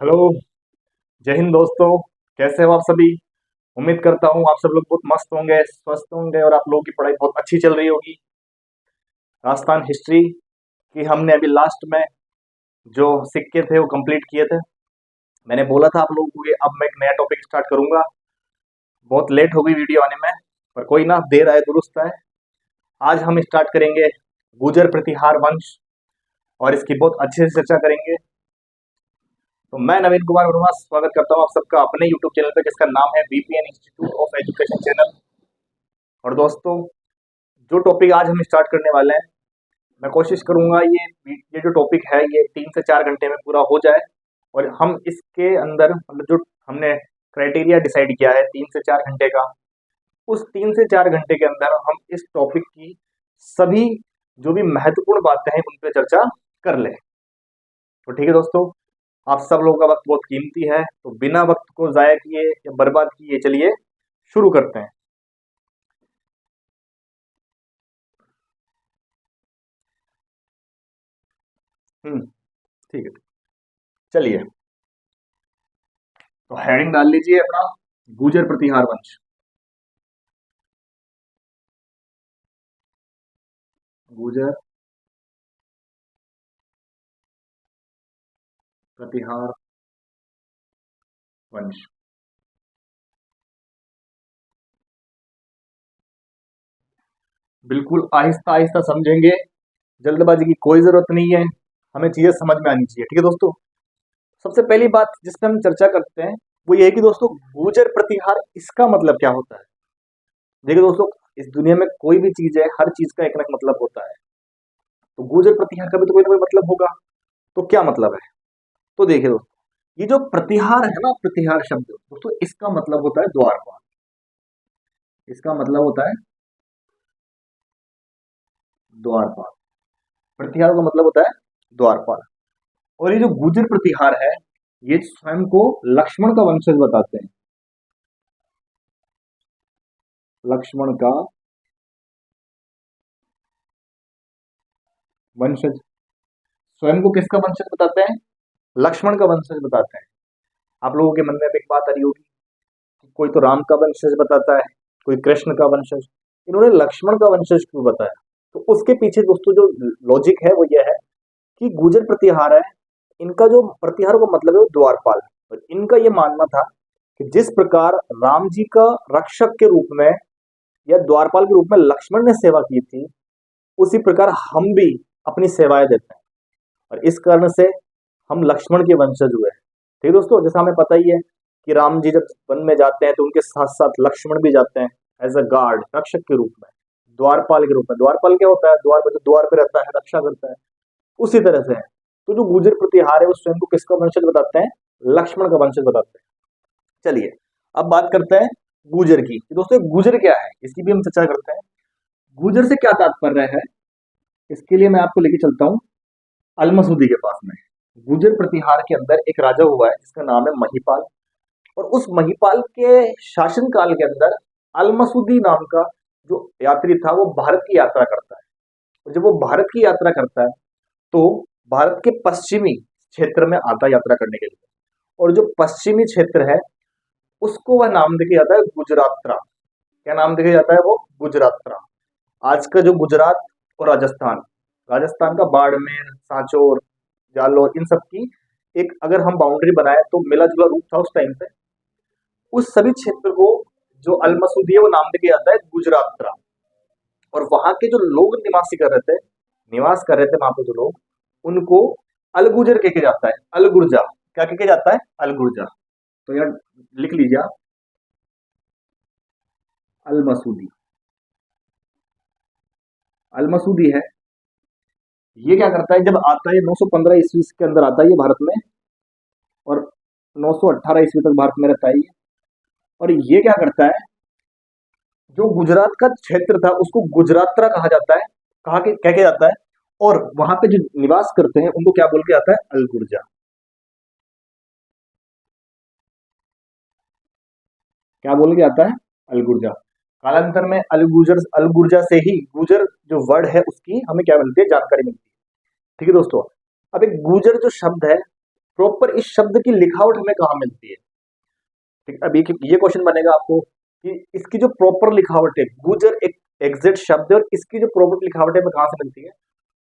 Hello. जय हिंद दोस्तों। कैसे हो आप सभी? उम्मीद करता हूँ आप सब लोग बहुत मस्त होंगे, स्वस्थ होंगे और आप लोगों की पढ़ाई बहुत अच्छी चल रही होगी। राजस्थान हिस्ट्री की हमने अभी लास्ट में जो सिक्के थे वो कंप्लीट किए थे। मैंने बोला था आप लोगों को कि अब मैं एक नया टॉपिक स्टार्ट करूंगा। बहुत लेट हो गई वीडियो आने में, पर कोई ना, देर आए दुरुस्त है। आज हम स्टार्ट करेंगे गुर्जर प्रतिहार वंश और इसकी बहुत अच्छे से चर्चा करेंगे। तो मैं नवीन कुमार वर्मा स्वागत करता हूँ आप सबका अपने YouTube चैनल पे, जिसका नाम है VPN institute of education channel. और दोस्तों, जो टॉपिक आज हम स्टार्ट करने वाले हैं, मैं कोशिश करूंगा ये जो टॉपिक है ये 3 से 4 घंटे में पूरा हो जाए। और हम इसके अंदर मतलब जो हमने क्राइटेरिया डिसाइड किया है 3 से 4 घंटे का, उस 3 से 4 घंटे के अंदर हम इस टॉपिक की सभी जो भी महत्वपूर्ण बातें हैं उन पर चर्चा कर लें। तो ठीक है दोस्तों, आप सब लोगों का वक्त बहुत कीमती है, तो बिना वक्त को जाया किए या बर्बाद किए चलिए शुरू करते हैं। ठीक है, चलिए। तो हेडिंग डाल लीजिए अपना, गुर्जर प्रतिहार वंश। गुर्जर प्रतिहार वंश। बिल्कुल आहिस्ता आहिस्ता समझेंगे, जल्दबाजी की कोई जरूरत नहीं है, हमें चीजें समझ में आनी चाहिए। ठीक है दोस्तों, सबसे पहली बात जिस पर हम चर्चा करते हैं वो ये है कि दोस्तों, गुर्जर प्रतिहार इसका मतलब क्या होता है। देखिए दोस्तों, इस दुनिया में कोई भी चीज है, हर चीज का एक ना एक मतलब होता है। तो गुर्जर प्रतिहार का भी तो कोई ना कोई मतलब होगा। तो क्या मतलब है? तो देखिए दोस्तों, ये जो प्रतिहार है ना, प्रतिहार शब्द दोस्तों, इसका मतलब होता है द्वारपाल। इसका मतलब होता है द्वारपाल। प्रतिहार का मतलब होता है द्वारपाल। और ये जो गुर्जर प्रतिहार है, ये स्वयं को लक्ष्मण का वंशज बताते हैं। लक्ष्मण का वंशज। स्वयं को किसका वंशज बताते हैं? लक्ष्मण का वंशज बताते हैं। आप लोगों के मन में अब एक बात आ रही होगी कि कोई तो राम का वंशज बताता है, कोई कृष्ण का वंशज, इन्होंने लक्ष्मण का वंशज क्यों बताया? तो उसके पीछे दोस्तों जो लॉजिक है वो ये है कि गुर्जर प्रतिहार है, इनका जो प्रतिहार का मतलब है वो द्वारपाल। और इनका ये मानना था कि जिस प्रकार राम जी का रक्षक के रूप में या द्वारपाल के रूप में लक्ष्मण ने सेवा की थी, उसी प्रकार हम भी अपनी सेवाएं देते हैं। और इस कारण से हम लक्ष्मण के वंशज हुए हैं। ठीक है दोस्तों, जैसा हमें पता ही है कि राम जी जब वन में जाते हैं तो उनके साथ साथ लक्ष्मण भी जाते हैं एज अ गार्ड, रक्षक के रूप में। द्वारपाल के रूप में, द्वारपाल क्या होता है? द्वार पर जो द्वार पे रहता है, रक्षा करता है, उसी तरह से है। तो जो गुर्जर प्रतिहार है वो स्वयं को किसका वंशज बताते हैं? लक्ष्मण का वंशज बताते हैं। चलिए, अब बात करते हैं गुर्जर की। तो दोस्तों, गुर्जर क्या है इसकी भी हम चर्चा करते हैं। गुर्जर से क्या तात्पर्य है, इसके लिए मैं आपको लेके चलता हूँ अलमसूदी के पास में। गुर्जर प्रतिहार के अंदर एक राजा हुआ है जिसका नाम है महिपाल। और उस महिपाल के शासन काल के अंदर अलमसूदी नाम का जो यात्री था वो भारत की यात्रा करता है। और जब वो भारत की यात्रा करता है तो भारत के पश्चिमी क्षेत्र में आता है यात्रा करने के लिए। और जो पश्चिमी क्षेत्र है उसको वह नाम देके जाता है गुजरात्रा। क्या नाम देके जाता है वो? गुजरात्रा। आज का जो गुजरात और राजस्थान, राजस्थान का बाड़मेर, सांचौर, जालौर, इन सब की एक अगर हम बाउंड्री बनाए तो मिला जुला रूप था उस टाइम पे। उस सभी क्षेत्र को जो अलमसूदी है वो नाम देके जाता है गुजरात्रा। और वहां के जो लोग निवासी कर रहे थे, निवास कर रहे थे वहां पे जो लोग, उनको अलगुजर कह के जाता है, अलगुर्जा। क्या कह के जाता है? अलगुर्जा। तो यार लिख लीजिए आप, अलमसूदी। अलमसूदी है, ये क्या करता है जब आता है, 915 ईस्वी के अंदर आता है ये भारत में, और 918 ईस्वी तक भारत में रहता है ये। और ये क्या करता है, जो गुजरात का क्षेत्र था उसको गुजरात्रा कहा जाता है। कहा के कह के जाता है। और वहां पे जो निवास करते हैं उनको क्या बोल के आता है? अलगुर्जा। क्या बोल के आता है? अलगुर्जा। कालांतर में अलगुजर, अलगुर्जा से ही गुजर जो वर्ड है उसकी हमें क्या मिलती है? जानकारी मिलती है। ठीक है दोस्तों, अब एक गुजर जो शब्द है प्रॉपर इस शब्द की लिखावट हमें कहाँ मिलती है? ठीक, अभी ये क्वेश्चन बनेगा आपको कि इसकी जो प्रॉपर लिखावट है, गुजर एक एग्जैक्ट शब्द है और इसकी जो प्रॉपर लिखावट है वो कहाँ से मिलती है?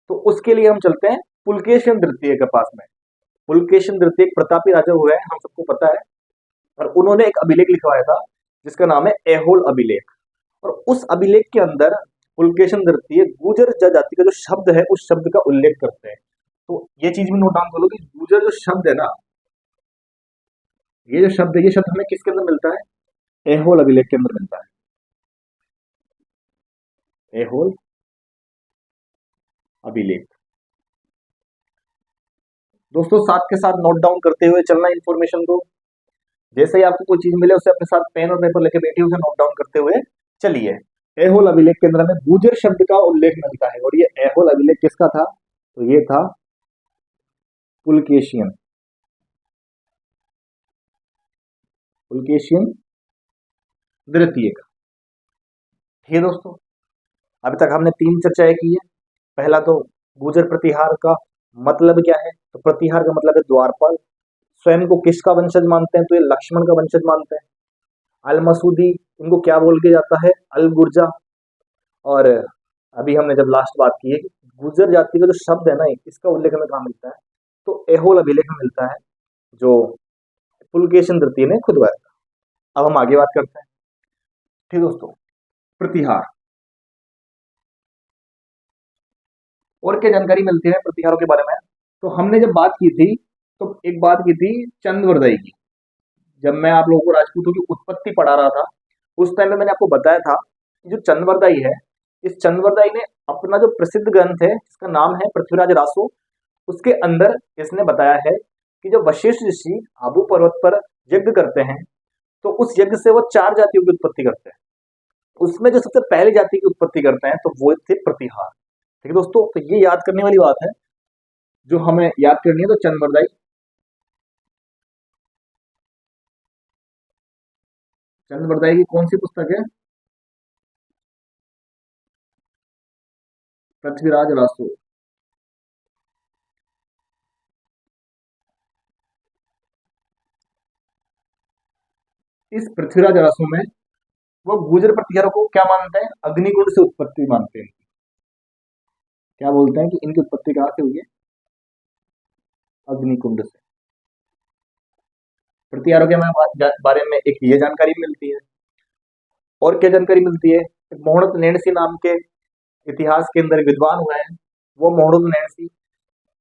तो उसके लिए हम चलते हैं पुलकेशिन द्वितीय के पास में। पुलकेशिन द्वितीय एक प्रतापी राजा हुए हैं, हम सबको पता है, और उन्होंने एक अभिलेख लिखवाया था जिसका नाम है एहोल अभिलेख। और उस अभिलेख के अंदर पुलकेशिन द्वितीय गुर्जर जनजाति का जो शब्द है उस शब्द का उल्लेख करते हैं। तो ये चीज भी नोट डाउन कर लो कि गुर्जर जो शब्द है ना, ये जो शब्द है, ये शब्द हमें किसके अंदर मिलता है? एहोल अभिलेख के अंदर मिलता है। एहोल अभिलेख। दोस्तों साथ के साथ नोट डाउन करते हुए चलना इन्फॉर्मेशन को। जैसे ही आपको कोई चीज मिले उसे अपने साथ पेन और पेपर लेके बैठिए, उसे नोट डाउन करते हुए चलिए। एहोल अभिलेख के अंदर हमें गुर्जर शब्द का उल्लेख मिलता है, और ये एहोल अभिलेख किसका था? तो ये था पुलकेशियन। पुलकेशियन द्वितीय का। ठीक है दोस्तों, अभी तक हमने 3 चर्चाएं की है। पहला तो गुर्जर प्रतिहार का मतलब क्या है? तो प्रतिहार का मतलब है द्वारपाल। स्वयं को किसका वंशज मानते हैं? तो ये लक्ष्मण का वंशज मानते हैं। अल मसूदी, इनको क्या बोल के जाता है? अल गुर्जा। और अभी हमने जब लास्ट बात की है कि गुर्जर जाति का जो शब्द है ना, इसका उल्लेख हमें कहाँ मिलता है? तो एहोल अभिलेख में मिलता है, जो पुलकेशिन द्वितीय ने खुदवाया था। अब हम आगे बात करते हैं। ठीक दोस्तों, प्रतिहार और क्या जानकारी मिलती है प्रतिहारों के बारे में? तो हमने जब बात की थी तो एक बात की थी चंद्रवरदाई की। जब मैं आप लोगों को राजपूतों की उत्पत्ति पढ़ा रहा था उस टाइम में मैंने आपको बताया था कि जो चंद्रवरदाई है, इस चंद्रवरदाई ने अपना जो प्रसिद्ध ग्रंथ है जिसका नाम है पृथ्वीराज रासो, उसके अंदर इसने बताया है कि जब वशिष्ठ ऋषि आबू पर्वत पर यज्ञ करते हैं तो उस यज्ञ से वो 4 जातियों की उत्पत्ति करते हैं। उसमें जो सबसे पहली जाति की उत्पत्ति करते हैं तो वो थे प्रतिहार। ठीक है दोस्तों, तो ये याद करने वाली बात है जो हमें याद करनी है। तो चंद्रवरदाई, चंद्रवरदाई की कौन सी पुस्तक है? पृथ्वीराज रासो। इस पृथ्वीराज रासो में वो गुर्जर प्रतिहारों को क्या मानते हैं? अग्निकुंड से उत्पत्ति मानते हैं। क्या बोलते हैं कि इनकी उत्पत्ति कहाँ से हुई है? अग्निकुंड से। प्रतिहारों के हमें बारे में एक ये जानकारी मिलती है। और क्या जानकारी मिलती है? एक मोहम्मद नैणसी नाम के इतिहास के अंदर विद्वान हुए हैं, वो मोहम्मद नैणसी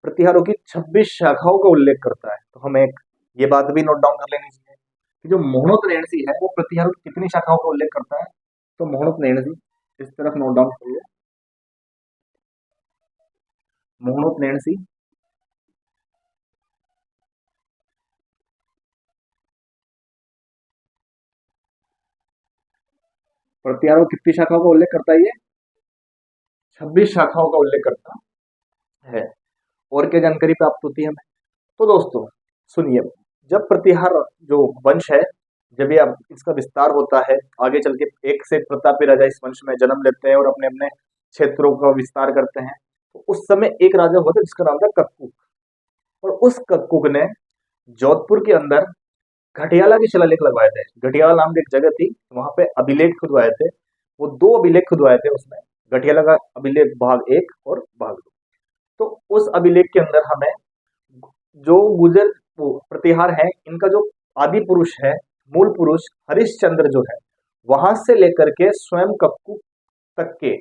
प्रतिहारों की 26 शाखाओं का उल्लेख करता है। तो हमें एक ये बात भी नोट डाउन कर लेनी चाहिए कि जो मोहम्मद नैणसी है वो प्रतिहारों की कितनी शाखाओं का उल्लेख करता है? तो मोहम्मद नैणसी, इस तरफ नोट डाउन कर लो, मोहम्मद नैणसी प्रतिहारों की कितनी शाखाओं का उल्लेख करता है? ये 26 शाखाओं का उल्लेख करता है। और क्या जानकारी प्राप्त होती है हमें? तो दोस्तों सुनिए, जब प्रतिहार जो वंश है, जब ये इसका विस्तार होता है, आगे चल के एक से एक प्रतापी राजा इस वंश में जन्म लेते हैं और अपने अपने क्षेत्रों का विस्तार करते हैं। तो उस समय एक राजा हुआ था जिसका नाम था कक्कुक, और उस कक्कुक ने जोधपुर के अंदर घटियाला के शिलालेख लगवाए थे। घटियाला नाम की एक जगह थी, वहां पे अभिलेख खुदवाए थे। वो 2 अभिलेख खुदवाए थे उसमें, घटियाला का अभिलेख भाग 1 और भाग 2। तो उस अभिलेख के अंदर हमें जो गुजर वो प्रतिहार है, इनका जो आदि पुरुष है, मूल पुरुष हरिश्चंद्र जो है, वहां से लेकर के स्वयं कक्कू तक के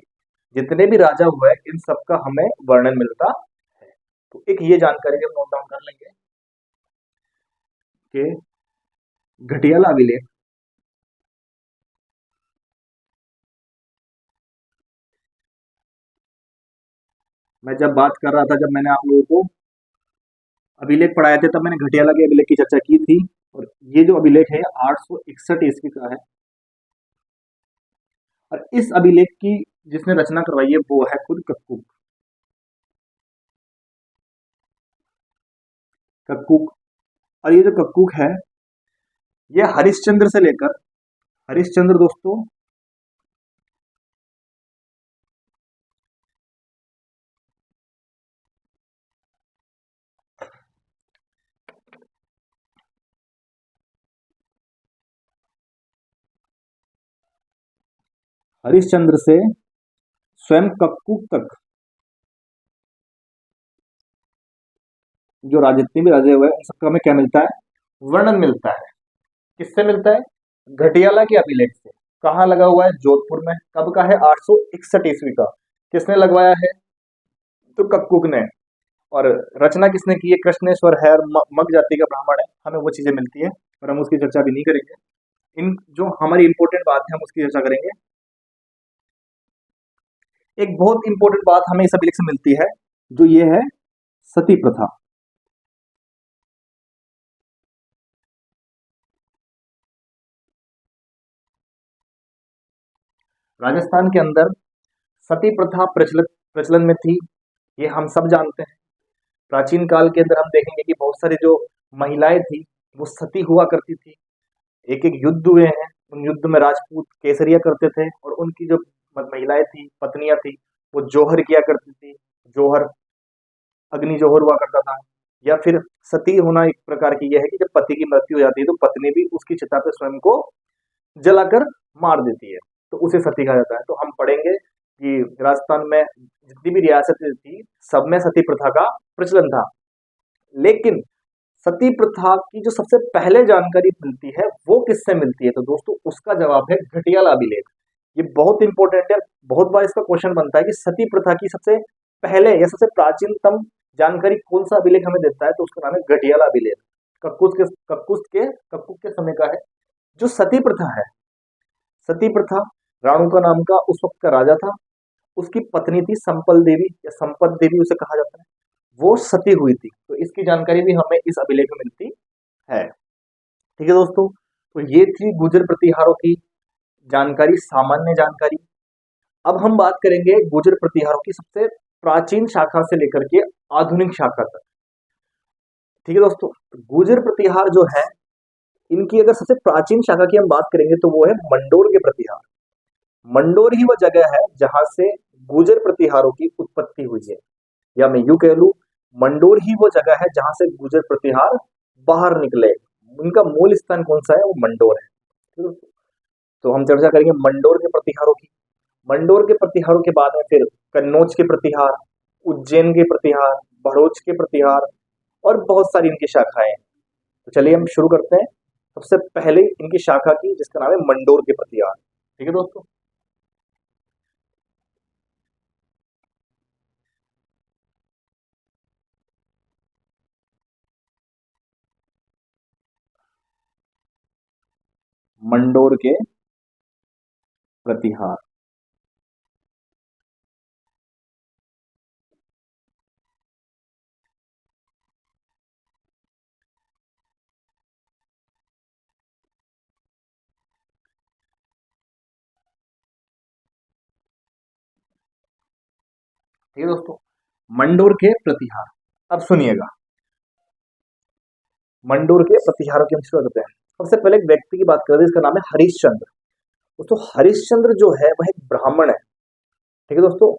जितने भी राजा हुए इन सबका हमें वर्णन मिलता है। तो एक ये जानकारी हम नोट डाउन कर लेंगे कि घटियाला अभिलेख मैं जब बात कर रहा था, जब मैंने आप लोगों को अभिलेख पढ़ाए थे तब मैंने घटियाला के अभिलेख की चर्चा की थी। और ये जो अभिलेख है 861 ईस्वी का है, और इस अभिलेख की जिसने रचना करवाई है वो है खुद कक्कुक। कक्कुक, और ये जो कक्कुक है ये हरिश्चंद्र से लेकर, हरिश्चंद्र दोस्तों हरिश्चंद्र से स्वयं कक्कू तक जो जितने भी राजे हुए उन सबका हमें क्या मिलता है, वर्णन मिलता है। किससे मिलता है, घटियाला के अभिलेख से। कहाँ लगा हुआ है, जोधपुर में। कब का है, 861 ईस्वी का। किसने लगवाया है, तो कक्कुक ने। और रचना किसने की है, कृष्णेश्वर है और मग जाति का ब्राह्मण है। हमें वो चीजें मिलती है और हम उसकी चर्चा भी नहीं करेंगे। इन जो हमारी इंपॉर्टेंट बात है हम उसकी चर्चा करेंगे। एक बहुत इंपॉर्टेंट बात हमें इस अभिलेख से मिलती है, जो ये है सती प्रथा। राजस्थान के अंदर सती प्रथा प्रचलित प्रचलन में थी, ये हम सब जानते हैं। प्राचीन काल के अंदर हम देखेंगे कि बहुत सारी जो महिलाएं थी वो सती हुआ करती थी। एक एक युद्ध हुए हैं, उन युद्ध में राजपूत केसरिया करते थे और उनकी जो महिलाएं थी, पत्नियां थी, वो जौहर किया करती थी। जौहर, अग्नि जौहर हुआ करता था। या फिर सती होना एक प्रकार की यह है कि जब पति की मृत्यु हो जाती है तो पत्नी भी उसकी चिता पे स्वयं को जलाकर मार देती है, तो उसे सती कहा जाता है। तो हम पढ़ेंगे कि राजस्थान में जितनी भी रियासतें थी सब में सती प्रथा का प्रचलन था। लेकिन सती प्रथा की जो सबसे पहले जानकारी मिलती है वो किससे मिलती है, तो दोस्तों उसका जवाब है घटियाला अभिलेख। ये बहुत इंपॉर्टेंट है, बहुत बार इसका क्वेश्चन बनता है कि सती प्रथा की सबसे पहले या सबसे प्राचीनतम जानकारी कौन सा अभिलेख हमें देता है, तो उसका नाम है घटियाला अभिलेख। कक्कुस के समय का है। जो सती प्रथा है, सती प्रथा, राणू का नाम का उस वक्त का राजा था, उसकी पत्नी थी संपल देवी या संपत देवी उसे कहा जाता है, वो सती हुई थी। तो इसकी जानकारी भी हमें इस अभिलेख में मिलती है। ठीक है दोस्तों, तो ये थी गुर्जर प्रतिहारों की जानकारी, सामान्य जानकारी। अब हम बात करेंगे गुर्जर प्रतिहारों की सबसे प्राचीन शाखा से लेकर के आधुनिक शाखा तक। ठीक है दोस्तों, गुर्जर प्रतिहार जो है इनकी अगर सबसे प्राचीन शाखा की हम बात करेंगे तो वो है मंडोर के प्रतिहार। मंडोर ही वो जगह है जहां से गुर्जर प्रतिहारों की उत्पत्ति हुई है, या मैं यूं कह लू मंडोर ही वो जगह है जहां से गुर्जर प्रतिहार बाहर निकले। उनका मूल स्थान कौन सा है, वो मंडोर है। तो हम चर्चा करेंगे मंडोर के प्रतिहारों की। मंडोर के प्रतिहारों के बाद में फिर कन्नौज के प्रतिहार, उज्जैन के प्रतिहार, भरूच के प्रतिहार और बहुत सारी इनकी शाखाएं हैं। तो चलिए हम शुरू करते हैं सबसे पहले इनकी शाखा की, जिसका नाम है मंडोर के प्रतिहार। ठीक है दोस्तों, मंडोर के प्रतिहार। ठीक है दोस्तों, मंडोर के प्रतिहार। अब सुनिएगा, मंडोर के प्रतिहारों की हम शुरुआत करते हैं। सबसे पहले एक व्यक्ति की बात करें, इसका नाम है हरिश्चंद्र। दोस्तों हरिश्चंद्र जो है वह एक ब्राह्मण है। ठीक है दोस्तों,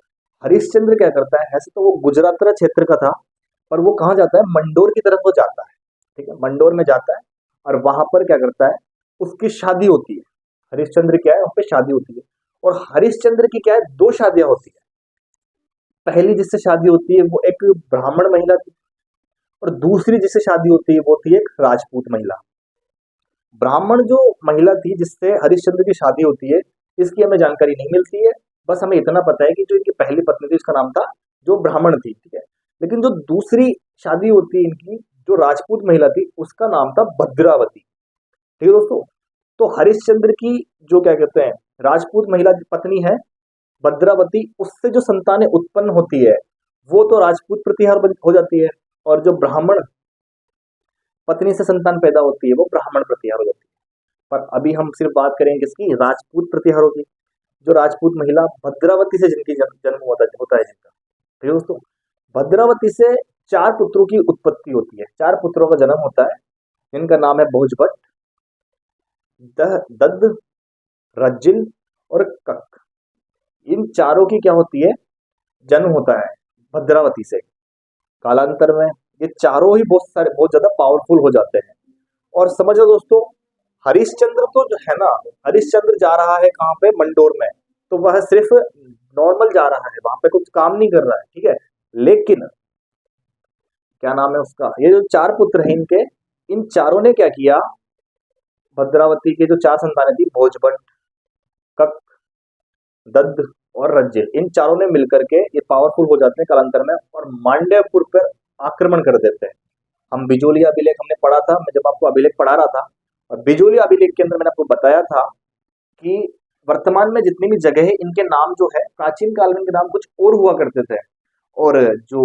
हरिश्चंद्र क्या करता है, ऐसे तो वो गुजरात क्षेत्र का था, पर वो कहाँ जाता है, मंडोर की तरफ वो जाता है। ठीक है, मंडोर में जाता है और वहां पर क्या करता है, उसकी शादी होती है। हरिश्चंद्र क्या है, वहां पे शादी होती है। और हरिश्चंद्र की क्या है, दो शादियां होती है। पहली जिससे शादी होती है वो एक ब्राह्मण महिला थी, और दूसरी जिससे शादी होती है वो थी एक राजपूत महिला। ब्राह्मण जो महिला थी जिससे हरिश्चंद्र की शादी होती है, इसकी हमें जानकारी नहीं मिलती है। बस हमें इतना पता है कि जो इनकी पहली पत्नी थी उसका नाम था, जो ब्राह्मण थी। ठीक है, लेकिन जो दूसरी शादी होती है इनकी, जो राजपूत महिला थी, उसका नाम था भद्रावती। ठीक है दोस्तों, तो हरिश्चंद्र की जो क्या कहते हैं राजपूत महिला की पत्नी है भद्रावती, उससे जो संतानें उत्पन्न होती है वो तो राजपूत प्रतिहार हो जाती है, और जो ब्राह्मण पत्नी से संतान पैदा होती है वो ब्राह्मण प्रतिहार हो जाती है। पर अभी हम सिर्फ बात करेंगे किसकी, राजपूत प्रतिहारों की। जो राजपूत महिला भद्रावती से जिनकी जन्म होता है जिनका। ठीक है दोस्तों, भद्रावती से चार पुत्रों की उत्पत्ति होती है, चार पुत्रों का जन्म होता है, जिनका नाम है भोजभट्ट, दद्द, रज्जिल और कक। इन चारों की क्या होती है, जन्म होता है भद्रावती से। कालांतर में ये चारों ही बहुत ज्यादा पावरफुल हो जाते हैं। और समझो दोस्तों, हरिश्चंद्र तो जो है ना, हरिश्चंद्र जा रहा है कहाँ पे, मंडोर में। तो वह सिर्फ नॉर्मल जा रहा है, वहां पे कुछ काम नहीं कर रहा है, ठीक है। लेकिन क्या नाम है उसका, ये जो चार पुत्र हैं इनके, इन चारों ने क्या किया, भद्रावती के जो चार संतानें थी, भोजबट, कक, दद्द और रज्जिल, इन चारों ने मिलकर के ये पावरफुल हो जाते हैं कालांतर में और मांडवपुर पर आक्रमण कर देते हैं। हम बिजोली अभिलेख हमने पढ़ा था, मैं जब आपको अभिलेख पढ़ा रहा था, और बिजोली अभिलेख के अंदर मैंने आपको बताया था कि वर्तमान में जितनी भी जगह है इनके नाम जो है प्राचीन काल में इनके नाम कुछ और हुआ करते थे, और जो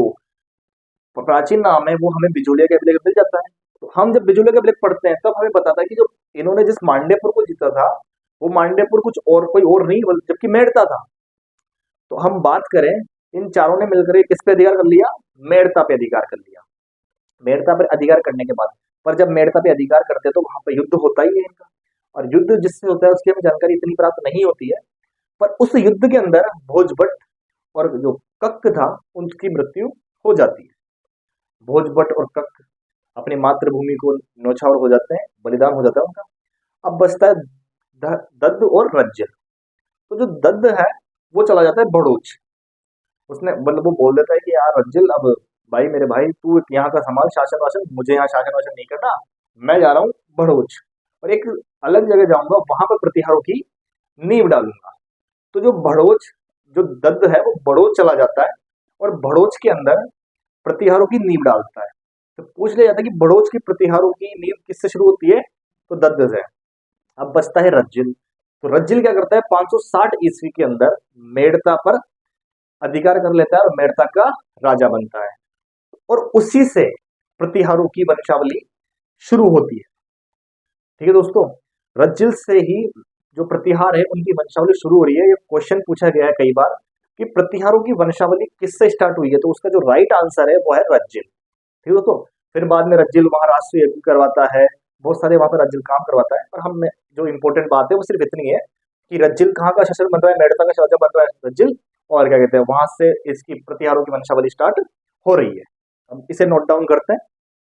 प्राचीन नाम है वो हमें बिजोलिया के अभिलेख मिल जाता है। तो हम जब बिजोलिया के अभिलेख पढ़ते हैं तब हमें बताता है कि जो इन्होंने जिस मांडेपुर को जीता था वो मांडेपुर कुछ और कोई और नहीं जबकि मेड़ता था। तो हम बात करें, इन चारों ने मिलकर के किस पे अधिकार कर लिया, मेड़ता पे अधिकार कर लिया। मेड़ता पर अधिकार करने के बाद, पर जब मेड़ता पे अधिकार करते हैं तो वहां पर युद्ध होता ही है इनका, और युद्ध जिससे होता है उसकी हमें जानकारी इतनी प्राप्त नहीं होती है। पर उस युद्ध के अंदर भोजभट और जो कक था उनकी मृत्यु हो जाती है। भोजभट और कक अपनी मातृभूमि को न्यौछावर हो जाते हैं, बलिदान हो जाता है उनका। अब बचता है दद्द और रज्ज। तो जो दद्द है वो चला जाता है भड़ोच, उसने मतलब वो बोल देता है कि यार रज्जिल, अब भाई मेरे भाई तू यहाँ का संभाल शासन वासन, मुझे यहाँ शासन वासन नहीं करना, मैं जा रहा हूँ भड़ोच और एक अलग जगह जाऊंगा, वहां पर प्रतिहारों की नींव डालूंगा। तो जो भड़ोच, जो दद्द है वो भड़ोच चला जाता है और भड़ोच के अंदर प्रतिहारों की नींव डालता है। तो पूछ लिया जाता है कि भड़ोच की प्रतिहारों की नींव किससे शुरू होती है, तो दद्द से। अब बचता है रज्जिल। तो रज्जिल क्या करता है, 560 ईस्वी के अंदर मेड़ता पर अधिकार कर लेता है और मेड़ता का राजा बनता है, और उसी से प्रतिहारों की वंशावली शुरू होती है। ठीक है दोस्तों, रज्जिल से ही जो प्रतिहार है उनकी वंशावली शुरू हो रही है। ये क्वेश्चन पूछा गया है कई बार कि प्रतिहारों की वंशावली किससे स्टार्ट हुई है, तो उसका जो राइट आंसर है वो है रज्जिल। ठीक है दोस्तों, फिर बाद में रज्जिल वहां राष्ट्रीय यज्ञ करवाता है, बहुत सारे वहां पर रज्जिल काम करवाता है, पर हम जो इंपॉर्टेंट बात है वो सिर्फ इतनी है कि रज्जिल कहाँ का शासक बन रहा है, मेड़ता का शासक बन रहा है रज्जिल, और क्या कहते हैं वहां से इसकी प्रतिहारों की वंशावली स्टार्ट हो रही है। हम इसे नोट डाउन करते हैं।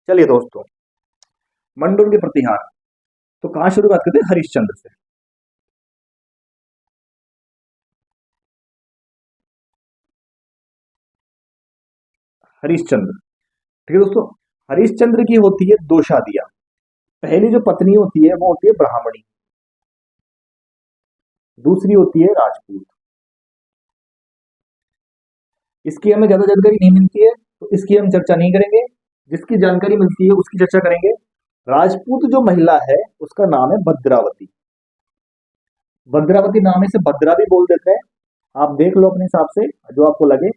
चलिए दोस्तों, मंडोर के प्रतिहार, तो कहां शुरुआत करते हैं, हरिश्चंद्र से। हरिश्चंद्र, ठीक है दोस्तों, हरिश्चंद्र की होती है दो शादियां। पहली जो पत्नी होती है वो होती है ब्राह्मणी, दूसरी होती है राजपूत। इसकी हमें ज्यादा जानकारी नहीं मिलती है तो इसकी हम चर्चा नहीं करेंगे, जिसकी जानकारी मिलती है उसकी चर्चा करेंगे। राजपूत जो महिला है उसका नाम है भद्रावती। भद्रावती नाम से भद्रा भी बोल देते हैं, आप देख लो अपने हिसाब से जो आपको लगे।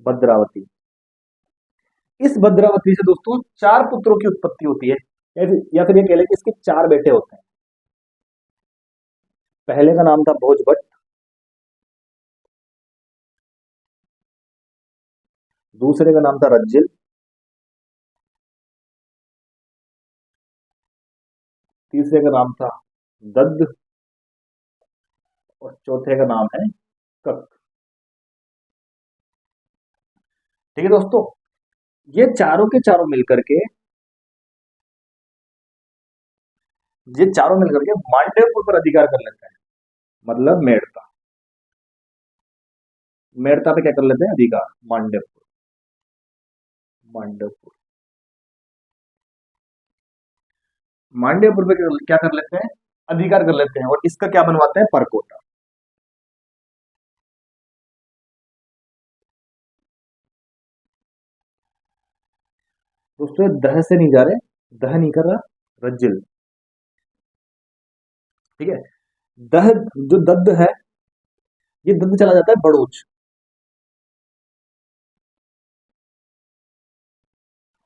भद्रावती, इस भद्रावती से दोस्तों चार पुत्रों की उत्पत्ति होती है, या फिर ये कह लें कि इसके चार बेटे होते हैं। पहले का नाम था भोजभट्ट, दूसरे का नाम था रज्जिल, तीसरे का नाम था दद्द, और चौथे का नाम है कक। ठीक है दोस्तों, ये चारों के चारों मिलकर के, ये चारों मिलकर के मांडवपुर पर अधिकार कर लेते हैं, मतलब मेड़ता। मेड़ता पे क्या कर लेते हैं, अधिकार, मांडवपुर। मांडवपुर, मांडवपुर पे क्या कर लेते हैं, अधिकार कर लेते हैं, और इसका क्या बनवाते हैं, परकोटा। दोस्तों दह से नहीं जा रहे, दह नहीं कर रहा, रज्जिल। ठीक है, दह, जो दद्द है ये दद्द चला जाता है बड़ोच,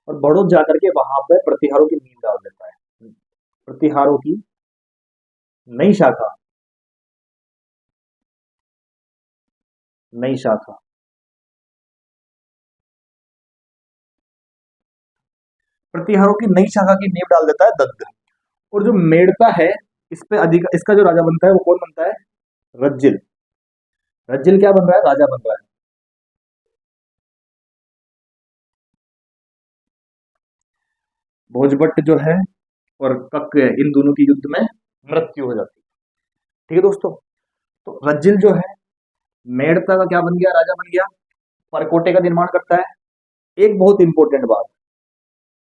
और बड़ोच जाकर के वहां पे प्रतिहारों की नींव डाल देता है। प्रतिहारों की नई शाखा, नई शाखा, प्रतिहारों की नई शाखा की नींव डाल देता है दद्द। और जो मेड़ता है इस पे अधिक, इसका जो राजा बनता है वो कौन बनता है, रज्जिल। रज्जिल क्या बन रहा है, राजा बन रहा है। भोजभट्ट जो है और कक इन दोनों की युद्ध में मृत्यु हो जाती है। ठीक है दोस्तों, तो रज्जिल जो है मेड़ता का क्या बन गया, राजा बन गया, परकोटे का निर्माण करता है। एक बहुत इंपॉर्टेंट बात,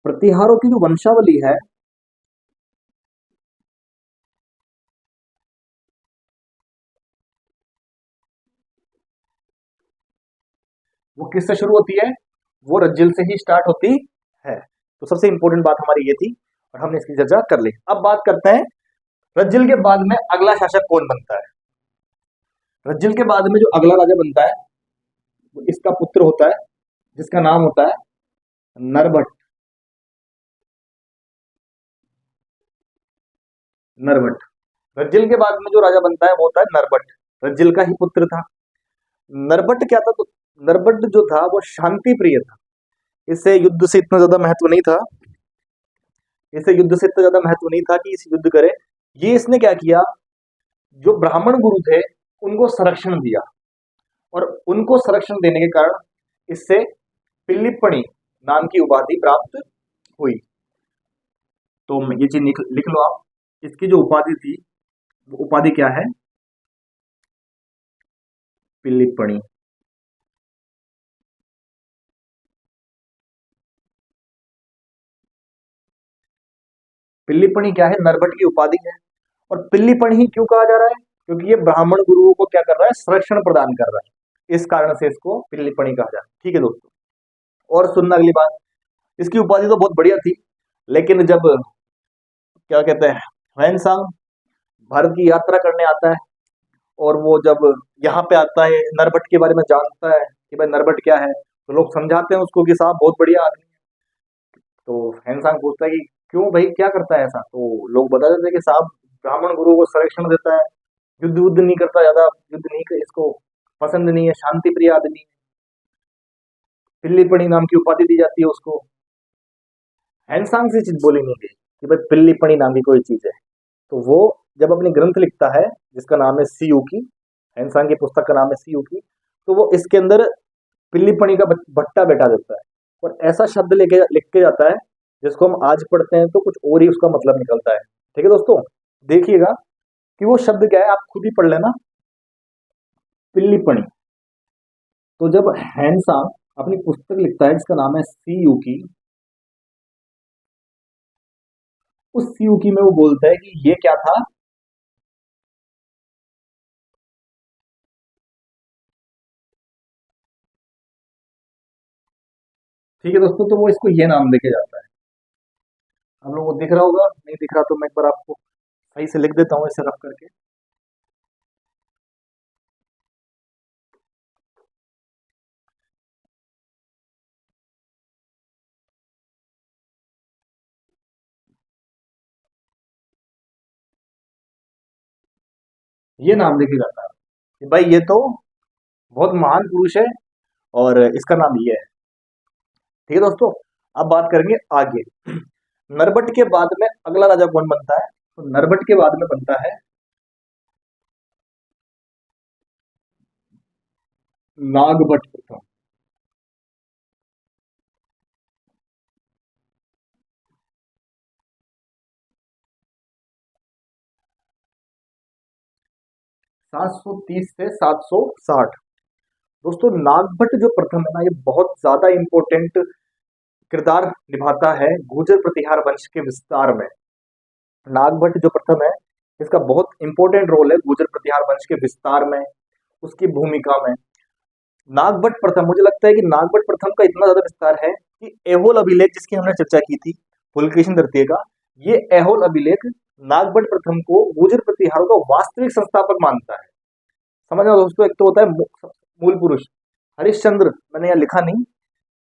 प्रतिहारों की जो वंशावली है वो किससे शुरू होती है, वो रज्जिल से ही स्टार्ट होती है। तो सबसे इंपॉर्टेंट बात हमारी ये थी और हमने इसकी चर्चा कर ली। अब बात करते हैं रज्जिल के बाद में अगला शासक कौन बनता है। रज्जिल के बाद में जो अगला राजा बनता है वो इसका पुत्र होता है, जिसका नाम होता है नरभट्ट। नरभट्ट। रज्जिल के बाद में जो राजा बनता है वो होता है नरभट्ट, रज्जिल का ही पुत्र था। नरभट्ट क्या था, तो नरभट्ट जो था वो शांति प्रिय था। इसे युद्ध से इतना ज्यादा महत्व नहीं था, इसे युद्ध से इतना ज्यादा महत्व नहीं था कि इस युद्ध करे। ये इसने क्या किया, जो ब्राह्मण गुरु थे उनको संरक्षण दिया, और उनको संरक्षण देने के कारण इससे पिल्लिपणि नाम की उपाधि प्राप्त हुई। तो ये चीज लिख लो आप, इसकी जो उपाधि थी वो उपाधि क्या है, पिल्लिपणि। पिल्लिपणि क्या है, नरभट्ट की उपाधि है। और पिल्लिपणि ही क्यों कहा जा रहा है, क्योंकि ये ब्राह्मण गुरुओं को क्या कर रहा है, संरक्षण प्रदान कर रहा है, इस कारण से इसको पिल्लिपणि कहा जा रहा है। ठीक है दोस्तों, और सुनना अगली बात, इसकी उपाधि तो बहुत बढ़िया थी, लेकिन जब क्या कहते हैं ह्वेनसांग भारत की यात्रा करने आता है और वो जब यहाँ पे आता है, नरभट्ट के बारे में जानता है कि भाई नरभट्ट क्या है, तो लोग समझाते हैं उसको कि साहब बहुत बढ़िया आदमी है। तो ह्वेनसांग पूछता है कि क्यों भाई, क्या करता है ऐसा, तो लोग बता देते हैं कि साहब ब्राह्मण गुरु को संरक्षण देता है, युद्ध वुद्ध नहीं करता, ज्यादा युद्ध नहीं इसको पसंद नहीं है, शांति प्रिय आदमी है। पिल्लीपणी नाम की उपाधि दी जाती है उसको। हैंसांग से चीज बोली नहीं गई कि भाई पिल्लीपणी नाम की कोई चीज है। तो वो जब अपनी ग्रंथ लिखता है जिसका नाम है सीयूकी, हैंसांग की पुस्तक का नाम है सीयूकी, तो वो इसके अंदर पिल्लीपणी का भट्टा बैठा देता है और ऐसा शब्द लेके लिख के जाता है जिसको हम आज पढ़ते हैं तो कुछ और ही उसका मतलब निकलता है। ठीक है दोस्तों, देखिएगा कि वो शब्द क्या है, आप खुद ही पढ़ लेना, पिल्लीपणी। तो जब हैंसांग अपनी पुस्तक लिखता है जिसका नाम है सीयूकी, उस सीयूकी में वो बोलता है कि ये क्या था, ठीक है दोस्तों, तो वो इसको ये नाम देके जाता है। हम लोगों को दिख रहा होगा, नहीं दिख रहा तो मैं एक बार आपको सही से लिख देता हूँ इसे रफ करके। ये नाम देके जाता है कि भाई ये तो बहुत महान पुरुष है और इसका नाम ये है। ठीक है दोस्तों, अब बात करेंगे आगे। नरभट्ट के बाद में अगला राजा कौन बनता है, तो नरभट्ट के बाद में बनता है नागभट्ट प्रथम। 730 से 760। दोस्तों नागभट्ट जो प्रथम है ना, ये बहुत ज्यादा इंपॉर्टेंट किरदार निभाता है गुर्जर प्रतिहार वंश के विस्तार में। नागभट्ट जो प्रथम है इसका बहुत इंपॉर्टेंट रोल है गुर्जर प्रतिहार वंश के विस्तार में, उसकी भूमिका में। नागभट्ट प्रथम, मुझे लगता है कि नागभट्ट प्रथम का इतना ज्यादा विस्तार है कि एहोल अभिलेख जिसकी हमने चर्चा की थी पुलकेशिन तृतीय का, ये एहोल अभिलेख नागभट्ट प्रथम को गुर्जर प्रतिहारों का वास्तविक संस्थापक मानता है। समझना दोस्तों, एक तो होता है मूल पुरुष हरिश्चंद्र, मैंने यहाँ लिखा नहीं,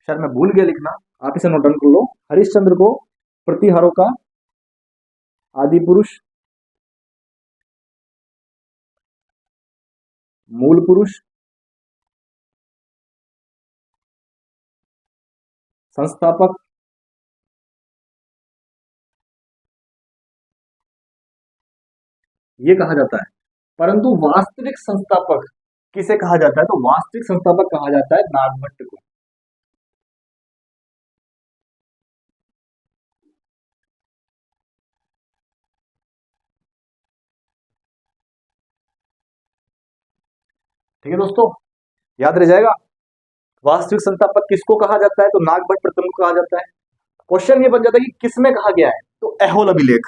शायद मैं भूल गया लिखना, आप इसे नोट डाउन कर लो। हरिश्चंद्र को प्रतिहारों का आदि पुरुष, मूल पुरुष, संस्थापक, ये कहा जाता है। परंतु वास्तविक संस्थापक किसे कहा जाता है, तो वास्तविक संस्थापक कहा जाता है नागभट्ट को। ठीक है दोस्तों, याद रह जाएगा। वास्तविक संस्थापक किसको कहा जाता है? तो नागभट्ट प्रथम को कहा जाता है। क्वेश्चन ये बन जाता है कि किसमें कहा गया है? तो ऐहोल अभिलेख,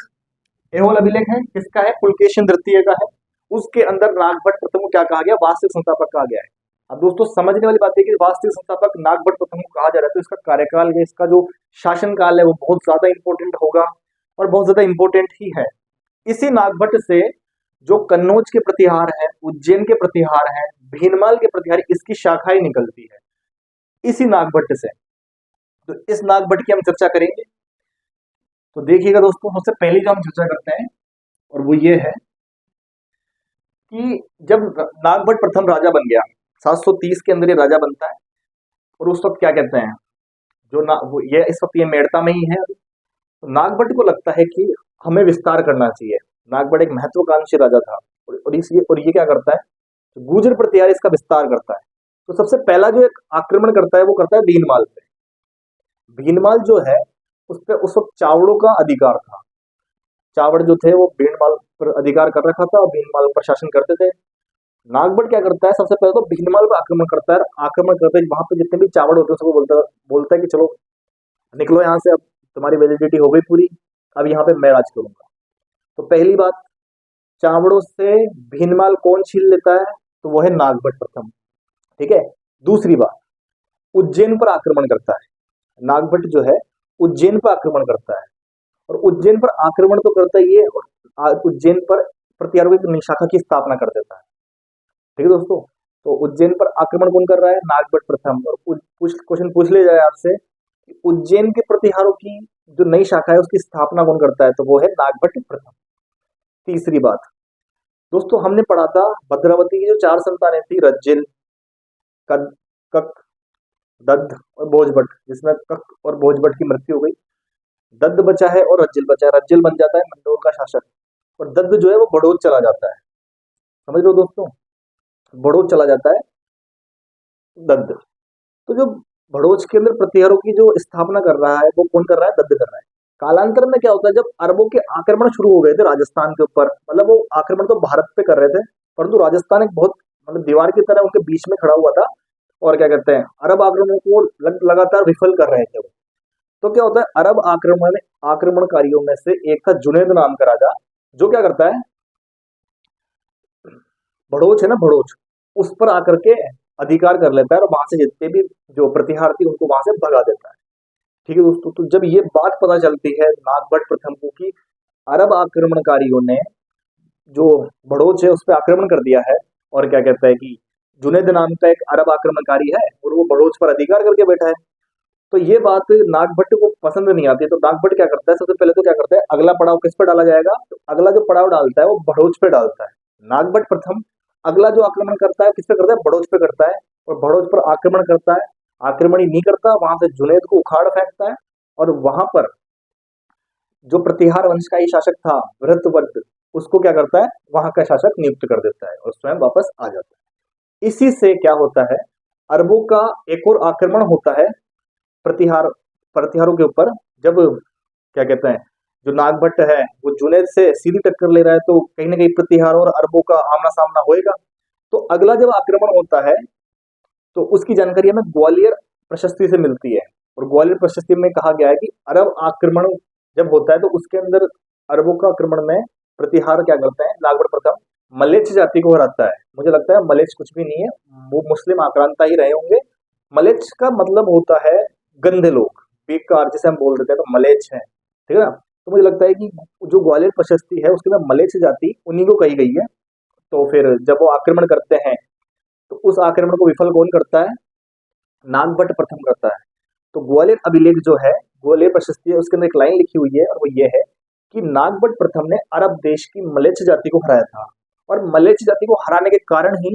ऐहोल अभिलेख है किसका है? पुलकेशिन तृतीय का है। उसके अंदर नागभट्ट प्रथम को क्या कहा गया? वास्तविक संस्थापक कहा गया है। अब दोस्तों समझने वाली बात है कि वास्तविक संस्थापक नागभट्ट प्रथम को कहा जा रहा है, तो इसका कार्यकाल है, इसका जो शासन काल है वो बहुत ज्यादा इंपॉर्टेंट होगा और बहुत ज्यादा इंपॉर्टेंट ही है। इसी नागभट्ट से जो कन्नौज के प्रतिहार है, उज्जैन के प्रतिहार है, भीनमाल के प्रतिहार, इसकी शाखाएं निकलती है इसी नागभट्ट से। तो इस नागभट्ट की हम चर्चा करेंगे। तो देखिएगा दोस्तों, सबसे पहले जो हम चर्चा करते हैं और वो ये है कि जब नागभट्ट प्रथम राजा बन गया, 730 के अंदर ये राजा बनता है, और उस वक्त क्या कहते हैं, जो ना वो ये इस वक्त ये मेड़ता में ही है। तो नागभट्ट को लगता है कि हमें विस्तार करना चाहिए। नागभट्ट एक महत्वाकांक्षी राजा था, और ये क्या करता है, तो गुर्जर प्रतिहार इसका विस्तार करता है। तो सबसे पहला जो एक आक्रमण करता है वो करता है भीनमाल पे। भीनमाल जो है उस पे उस वक्त चावड़ों का अधिकार था। चावड़ जो थे वो भीनमाल पर अधिकार कर रखा था और भीनमाल पर शासन करते थे। नागभट्ट क्या करता है, सबसे पहले तो भीनमाल पर आक्रमण करता है। आक्रमण करते ही वहां पे जितने भी चावड़ होते हैं सबको बोलता है कि चलो निकलो यहाँ से, अब तुम्हारी वैलिडिटी हो गई पूरी, अब यहाँ पे मैं राज करूंगा। तो पहली बात, चावड़ों से भीनमाल कौन छीन लेता है? तो वो है नागभट्ट प्रथम। ठीक है। दूसरी बात, उज्जैन पर आक्रमण करता है। नागभट्ट जो है उज्जैन पर आक्रमण करता है, और उज्जैन पर आक्रमण तो करता ही है, उज्जैन पर प्रतिहारों की शाखा की स्थापना कर देता है। ठीक है दोस्तों, तो उज्जैन पर आक्रमण कौन कर रहा है? नागभट्ट प्रथम। और क्वेश्चन पूछ ले जाए आपसे कि उज्जैन के प्रतिहारों की जो नई शाखा है उसकी स्थापना कौन करता है? तो वो है नागभट्ट प्रथम। तीसरी बात दोस्तों, हमने पढ़ा था भद्रावती की जो 4 संतानें थी, रज्जिल, कक, दद्द और भोजभट्ट, जिसमें कक और भोजभट्ट की मृत्यु हो गई। दद्द बचा है और रज्जिल बचा है। रज्जिल बन जाता है मंडोर का शासक, और दद्द जो है वो बड़ौद चला जाता है। समझ लो दोस्तों, बड़ौद चला जाता है दद्द। तो जो भड़ोच के अंदर प्रतिहारों की जो स्थापना कर रहा है वो कौन कर रहा है? दद्द कर रहा है। कालांतर में क्या होता है, जब अरबों के आक्रमण शुरू हो गए थे राजस्थान के ऊपर, मतलब वो आक्रमण तो भारत पे कर रहे थे, परंतु राजस्थान एक बहुत मतलब दीवार की तरह उनके बीच में खड़ा हुआ था, और क्या कहते हैं, अरब आक्रमणों को लगातार विफल कर रहे थे वो। तो क्या होता है, अरब आक्रमणकारियों में से एक था जुनैद नाम का राजा, जो क्या करता है, भड़ोच है ना, भड़ोच, उस पर आकर के अधिकार कर लेता है और वहां से जितने भी जो प्रतिहार थी उनको वहां से भगा देता है। ठीक है दोस्तों, तो जब ये बात पता चलती है नागभट्ट प्रथम को कि अरब आक्रमणकारियों ने जो भड़ोच है उस पर आक्रमण कर दिया है, और क्या कहता है कि जुनैद नाम का एक अरब आक्रमणकारी है और वो भड़ोच पर अधिकार करके बैठा है, तो ये बात नागभट्ट को पसंद नहीं आती। तो नागभट्ट क्या करता है, सबसे पहले तो क्या करता है, अगला पड़ाव किस पर डाला जाएगा? तो अगला जो पड़ाव डालता है वो भड़ोच पे डालता है। नागभट्ट प्रथम अगला जो आक्रमण करता है किस पे करता है? भड़ोच पे करता है, और भड़ोच पर आक्रमण करता है। आक्रमण ही नहीं करता, वहां से जुनैद को उखाड़ फेंकता है, और वहां पर जो प्रतिहार वंश का ही शासक था भरतवर्ष, उसको क्या करता है, वहां का शासक नियुक्त कर देता है और स्वयं वापस आ जाता है। इसी से क्या होता है, अरबों का एक और आक्रमण होता है प्रतिहारों के ऊपर। जब क्या कहते हैं, जो नागभट्ट है वो जुनैद से सीधी टक्कर ले रहा है, तो कहीं ना कहीं प्रतिहार और अरबों का आमना सामना होएगा। तो अगला जब आक्रमण होता है तो उसकी जानकारी हमें ग्वालियर प्रशस्ति से मिलती है, और ग्वालियर प्रशस्ति में कहा गया है कि अरब आक्रमण जब होता है तो उसके अंदर अरबों का आक्रमण में प्रतिहार क्या करता है, नागभट्ट प्रथम मलेच्छ जाति को हराता है। मुझे लगता है मलेच्छ कुछ भी नहीं है, वो मुस्लिम आक्रांता ही रहे होंगे। मलेच्छ का मतलब होता है गंदे लोग, बेकार, जिसे हम बोल देते हैं, तो मलेच्छ है। ठीक है ना। तो मुझे लगता है कि जो ग्वालियर प्रशस्ति है उसके में मलेच्छ जाति उन्हीं को कही गई है। तो फिर जब वो आक्रमण करते हैं तो उस आक्रमण को विफल कौन करता है? नागभट्ट प्रथम करता है। तो ग्वालियर अभिलेख जो है, ग्वालियर प्रशस्ति है, उसके अंदर एक लाइन लिखी हुई है, और वो ये है कि नागभट्ट प्रथम ने अरब देश की मलेच्छ जाति को हराया था, और मलेच्छ जाति को हराने के कारण ही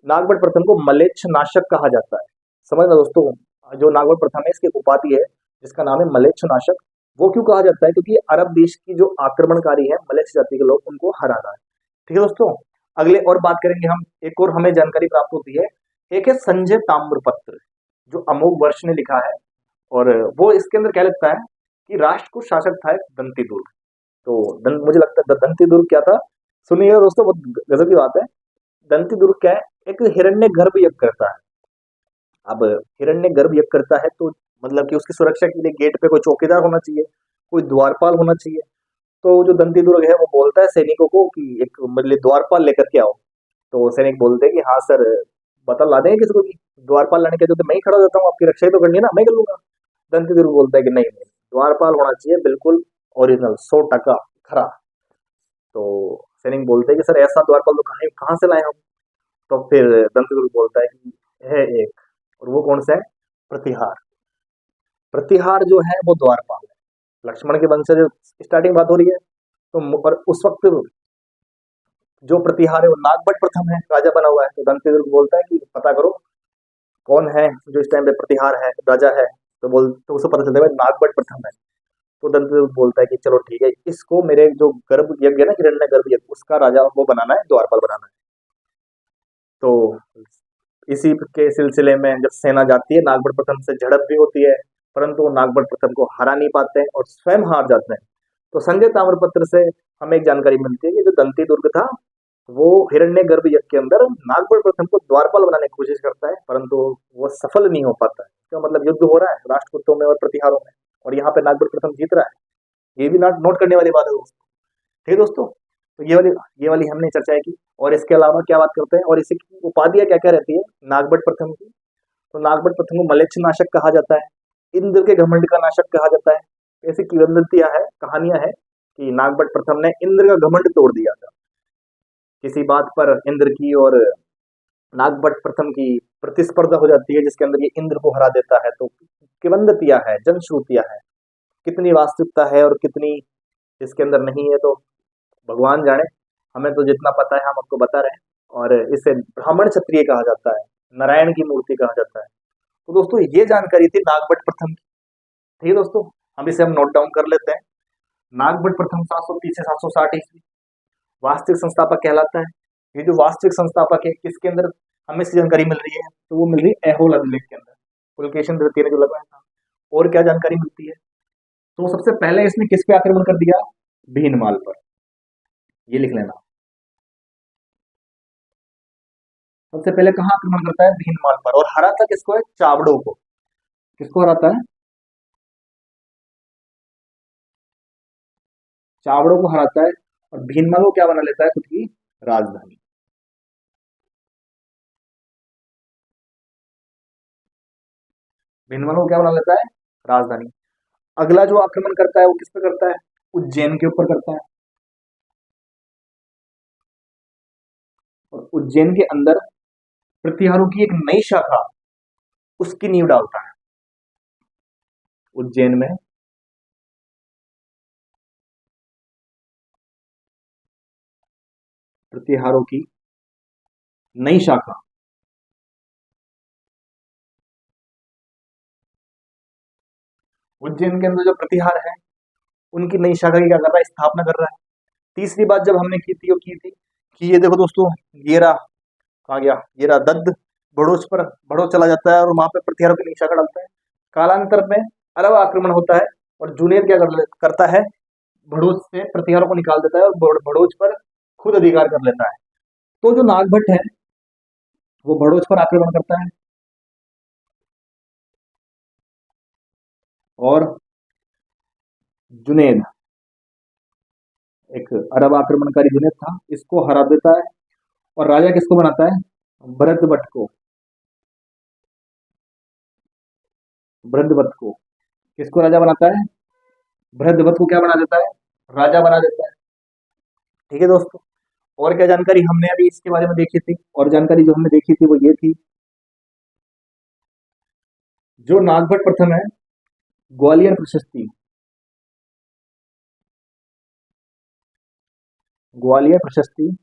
नागभट्ट प्रथम को मलेच्छ नाशक कहा जाता है। समझना दोस्तों, जो नागभट्ट प्रथम है इसकी उपाधि है जिसका नाम है मलेच्छ नाशक। वो क्यों कहा जाता है? क्योंकि अरब देश की जो आक्रमणकारी है मलेच्छ जाति के लोग, उनको हरा रहा है। ठीक है दोस्तों, अगले और बात करेंगे हम, एक और हमें जानकारी प्राप्त होती है, एक है संजय ताम्रपत्र, जो अमोघ वर्ष ने लिखा है, और वो इसके अंदर क्या लिखता है कि राष्ट्र को शासक था एक दंतीदुर्ग। तो मुझे लगता है दंतीदुर्ग क्या था, सुनिए दोस्तों, बहुत गजब की बात है। दंतीदुर्ग क्या है, एक हिरण्यगर्भ यज्ञ करता है। अब हिरण्यगर्भ यज्ञ करता है तो मतलब कि उसकी सुरक्षा के लिए गेट पे कोई चौकीदार होना चाहिए, कोई द्वारपाल होना चाहिए। तो जो दंती दुर्ग है वो बोलता है सैनिकों को कि एक मतलब द्वारपाल लेकर के आओ। तो सैनिक बोलते हैं कि हाँ सर, बता ला देंगे किसी को भी। द्वारपाल लाने के तो मैं ही खड़ा हो जाता हूँ, आपकी रक्षा ही तो करनी है ना, मैं कर लूंगा। दंती दुर्ग बोलता है कि नहीं नहीं, द्वारपाल होना चाहिए बिल्कुल ओरिजिनल 100% खरा। तो सैनिक बोलते हैं कि सर ऐसा द्वारपाल तो कहाँ कहाँ से लाए हम। तो फिर दंती दुर्ग बोलता है कि है एक, और वो कौन सा है? प्रतिहार। प्रतिहार जो है वो द्वारपाल है। लक्ष्मण के वंश से स्टार्टिंग बात हो रही है। तो और उस वक्त जो प्रतिहार है वो नागभट्ट प्रथम है, राजा बना हुआ है। तो दंती दुर्ग बोलता है कि पता करो कौन है जो इस टाइम पे प्रतिहार है, राजा है। तो उसे पता चलता है भाई नागभट्ट प्रथम है। तो दंती दुर्ग बोलता है कि चलो ठीक है, इसको मेरे जो गर्भ यज्ञ है ना, हिरण्य गर्भ यज्ञ, उसका राजा वो बनाना है, द्वारपाल बनाना है। तो इसी के सिलसिले में जब सेना जाती है, नागभट्ट प्रथम से झड़प भी होती है, परंतु वो नागभट्ट प्रथम को हरा नहीं पाते हैं और स्वयं हार जाते हैं। तो संजय ताम्रपत्र से हमें एक जानकारी मिलती है कि जो दंती दुर्ग था वो हिरण्यगर्भ यज्ञ के अंदर नागभट्ट प्रथम को द्वारपाल बनाने की कोशिश करता है, परंतु वो सफल नहीं हो पाता है। इसका मतलब युद्ध हो रहा है राष्ट्रकूटों में और प्रतिहारों में, और यहाँ पे नागभट्ट प्रथम जीत रहा है। ये भी नोट करने वाली बात है दोस्तों। ठीक है दोस्तों, तो ये वाली हमने चर्चा की। और इसके अलावा क्या बात करते हैं, और इसी की उपाधियां क्या क्या रहती है नागभट्ट प्रथम की। तो नागभट्ट प्रथम को मलेच्छ नाशक कहा जाता है, इंद्र के घमंड का नाशक कहा जाता है। ऐसी किंवदंतियां है, कहानियां है कि नागभट्ट प्रथम ने इंद्र का घमंड तोड़ दिया था। किसी बात पर इंद्र की और नागभट्ट प्रथम की प्रतिस्पर्धा हो जाती है, जिसके अंदर ये इंद्र को हरा देता है। तो किंवदंतियां है, जनश्रुतियां है, कितनी वास्तविकता है और कितनी इसके अंदर नहीं है तो भगवान जाने। हमें तो जितना पता है हम आपको बता रहे हैं। और इसे ब्राह्मण क्षत्रिय कहा जाता है, नारायण की मूर्ति कहा जाता है। तो दोस्तों ये जानकारी थी नागभट्ट प्रथम की। ठीक है दोस्तों, हम इसे नोट डाउन कर लेते हैं। नागभट्ट प्रथम 730 से 760 ईस्वी वास्तविक संस्थापक कहलाता है। ये जो वास्तविक संस्थापक है किसके अंदर हमें इसकी जानकारी मिल रही है, तो वो मिल रही है ऐहोल अभिलेख के अंदर, पुलकेशिन द्वितीय ने जो लगाया था। और क्या जानकारी मिलती है, तो सबसे पहले इसने किस पे आक्रमण कर दिया? भीनमाल पर। ये लिख लेना, सबसे पहले कहाँ आक्रमण करता है? भीनमाल पर। और हराता किसको है? चावड़ों को। किसको हराता है? चावड़ों को हराता है। और भीनमाल को क्या बना लेता है? खुद की राजधानी। भीनमाल को क्या बना लेता है? राजधानी। अगला जो आक्रमण करता है वो किस पे करता है? उज्जैन के ऊपर करता है। और उज्जैन के अंदर प्रतिहारों की एक नई शाखा, उसकी नींव डालता है। उज्जैन में प्रतिहारों की नई शाखा, उज्जैन के अंदर जो प्रतिहार है उनकी नई शाखा की क्या कर रहा है? स्थापना कर रहा है। तीसरी बात जब हमने की थी वो की थी कि ये देखो दोस्तों, ये रहा, कहा गया, ये रहा दद्द, भड़ोच पर भड़ोच चला जाता है और वहां पे प्रतिहारों की नई शाखा डालता है। कालांतर में अरब आक्रमण होता है और जुनेर क्या करता है? भड़ोच से प्रतिहारों को निकाल देता है और भड़ोच पर खुद अधिकार कर लेता है। तो जो नागभट्ट है वो भड़ोच पर आक्रमण करता है। और जुनेद, एक अरब आक्रमणकारी जुनेद था, इसको हरा देता है। और राजा किसको बनाता है? भरतवट को। भरतवत को किसको राजा बनाता है? भरतवत को क्या बना देता है? राजा बना देता है। ठीक है दोस्तों, और क्या जानकारी हमने अभी इसके बारे में देखी थी? और जानकारी जो हमने देखी थी वो ये थी, जो नागभट्ट प्रथम है, ग्वालियर प्रशस्ति, ग्वालियर प्रशस्ति,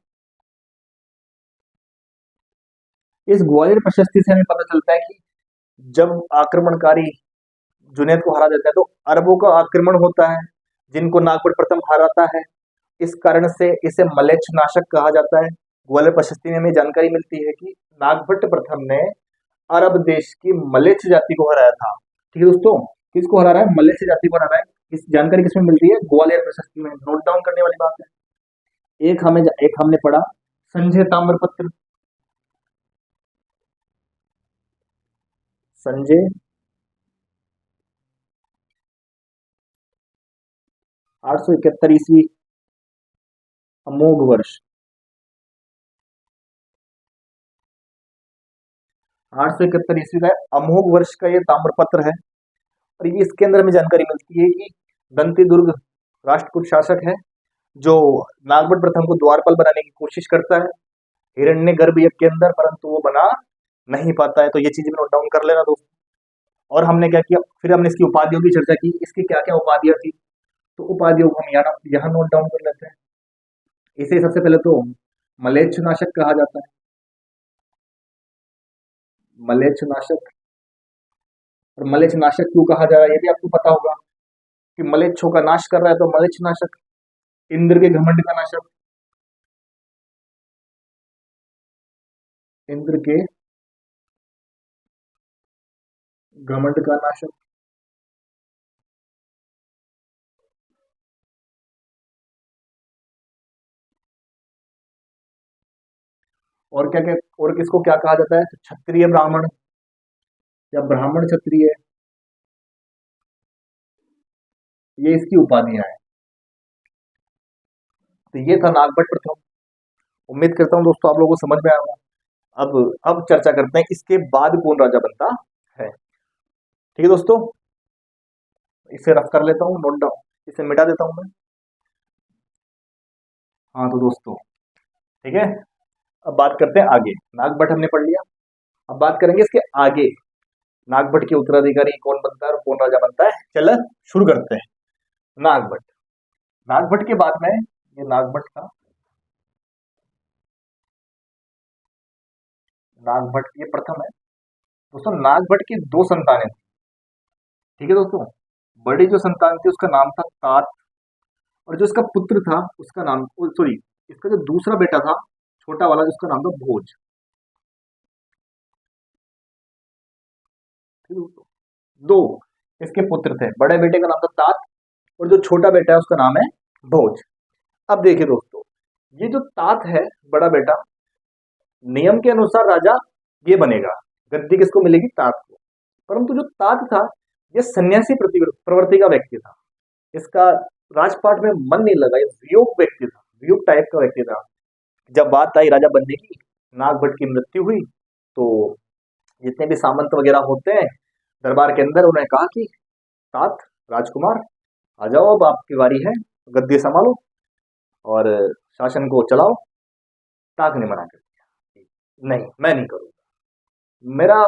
इस ग्वालियर प्रशस्ति से हमें पता चलता है कि जब आक्रमणकारी जुनैद को हरा देता है तो अरबों का आक्रमण होता है, जिनको नागभट्ट प्रथम हराता है। इस कारण से इसे मलेच्छ नाशक कहा जाता है। ग्वालियर प्रशस्ति में हमें जानकारी मिलती है कि नागभट्ट प्रथम ने अरब देश की मलेच्छ जाति को हराया था। ठीक है दोस्तों, किसको हरा रहा है? मलेच्छ जाति को हरा रहा है। इस जानकारी किसमें मिलती है? ग्वालियर प्रशस्ति में। नोट डाउन करने वाली बात है। एक हमने पढ़ा संजय ताम्रपत्र, संजय 871 ईस्वी अमोघ वर्ष। 871 ईस्वी का अमोघ वर्ष का ये ताम्रपत्र है। और ये इसके अंदर हमें जानकारी मिलती है कि दंती दुर्ग राष्ट्रकूट शासक है जो नागभट्ट प्रथम को द्वारपाल बनाने की कोशिश करता है हिरण्यगर्भ यज्ञ के अंदर, परंतु वो बना नहीं पाता है। तो ये चीज में नोट डाउन कर लेना दोस्तों। और हमने क्या किया, फिर हमने इसकी उपाधियों की चर्चा की, इसकी क्या क्या उपाधियां थी, तो उपाधियों को हम यहाँ नोट डाउन कर लेते हैं। इसे सबसे पहले तो मलेच्छनाशक कहा जाता है, मलेच्छनाशक। और मलेच्छनाशक क्यों कहा जा रहा है ये भी आपको पता होगा कि मलेच्छों का नाश कर रहा है, तो मलेच्छनाशक। इंद्र के घमंड का नाशक, इंद्र के घमंड का नाशक। और क्या क्या, और किसको क्या कहा जाता है, क्षत्रिय ब्राह्मण या ब्राह्मण क्षत्रिय, ये इसकी उपाधियां हैं। तो ये था नागभट्ट प्रथम। उम्मीद करता हूँ दोस्तों आप लोगों को समझ में आया होगा। अब चर्चा करते हैं इसके बाद कौन राजा बनता है। ठीक है दोस्तों, इसे रफ कर लेता हूँ, नोट डाउन, इसे मिटा देता हूं मैं। हाँ तो दोस्तों ठीक है, अब बात करते हैं आगे। नागभट्ट हमने पढ़ लिया, अब बात करेंगे इसके आगे नागभट्ट के उत्तराधिकारी कौन बनता है और कौन राजा बनता है। चलो शुरू करते हैं। नागभट्ट, नागभट्ट के बाद में ये नागभट्ट था, नागभट्ट ये प्रथम है दोस्तों। नागभट्ट की दो संतानें थी। ठीक है दोस्तों, बड़ी जो संतान थी उसका नाम था तात, और जो इसका पुत्र था उसका नाम, सॉरी, इसका जो दूसरा बेटा था छोटा वाला, जिसका नाम था भोज। ठीक है दोस्तों, दो इसके पुत्र थे, बड़े बेटे का नाम था तात और जो छोटा बेटा है उसका नाम है भोज। अब देखिए दोस्तों, ये जो तात है बड़ा बेटा, नियम के अनुसार राजा ये बनेगा, गद्दी किसको मिलेगी, तात को। परंतु जो तात था ये सन्यासी प्रवृत्ति का व्यक्ति था, इसका राजपाट में मन नहीं लगा, ये वियोग व्यक्ति था, वियोग टाइप का व्यक्ति था। जब बात आई राजा बनने की, नागभट्ट की मृत्यु हुई, तो जितने भी सामंत वगैरह होते हैं दरबार के अंदर, उन्हें कहा कि तात राजकुमार आ जाओ, अब आपकी बारी है, गद्दी संभालो और शासन को चलाओ। तात ने मना कर दिया, नहीं मैं नहीं करूंगा, मेरा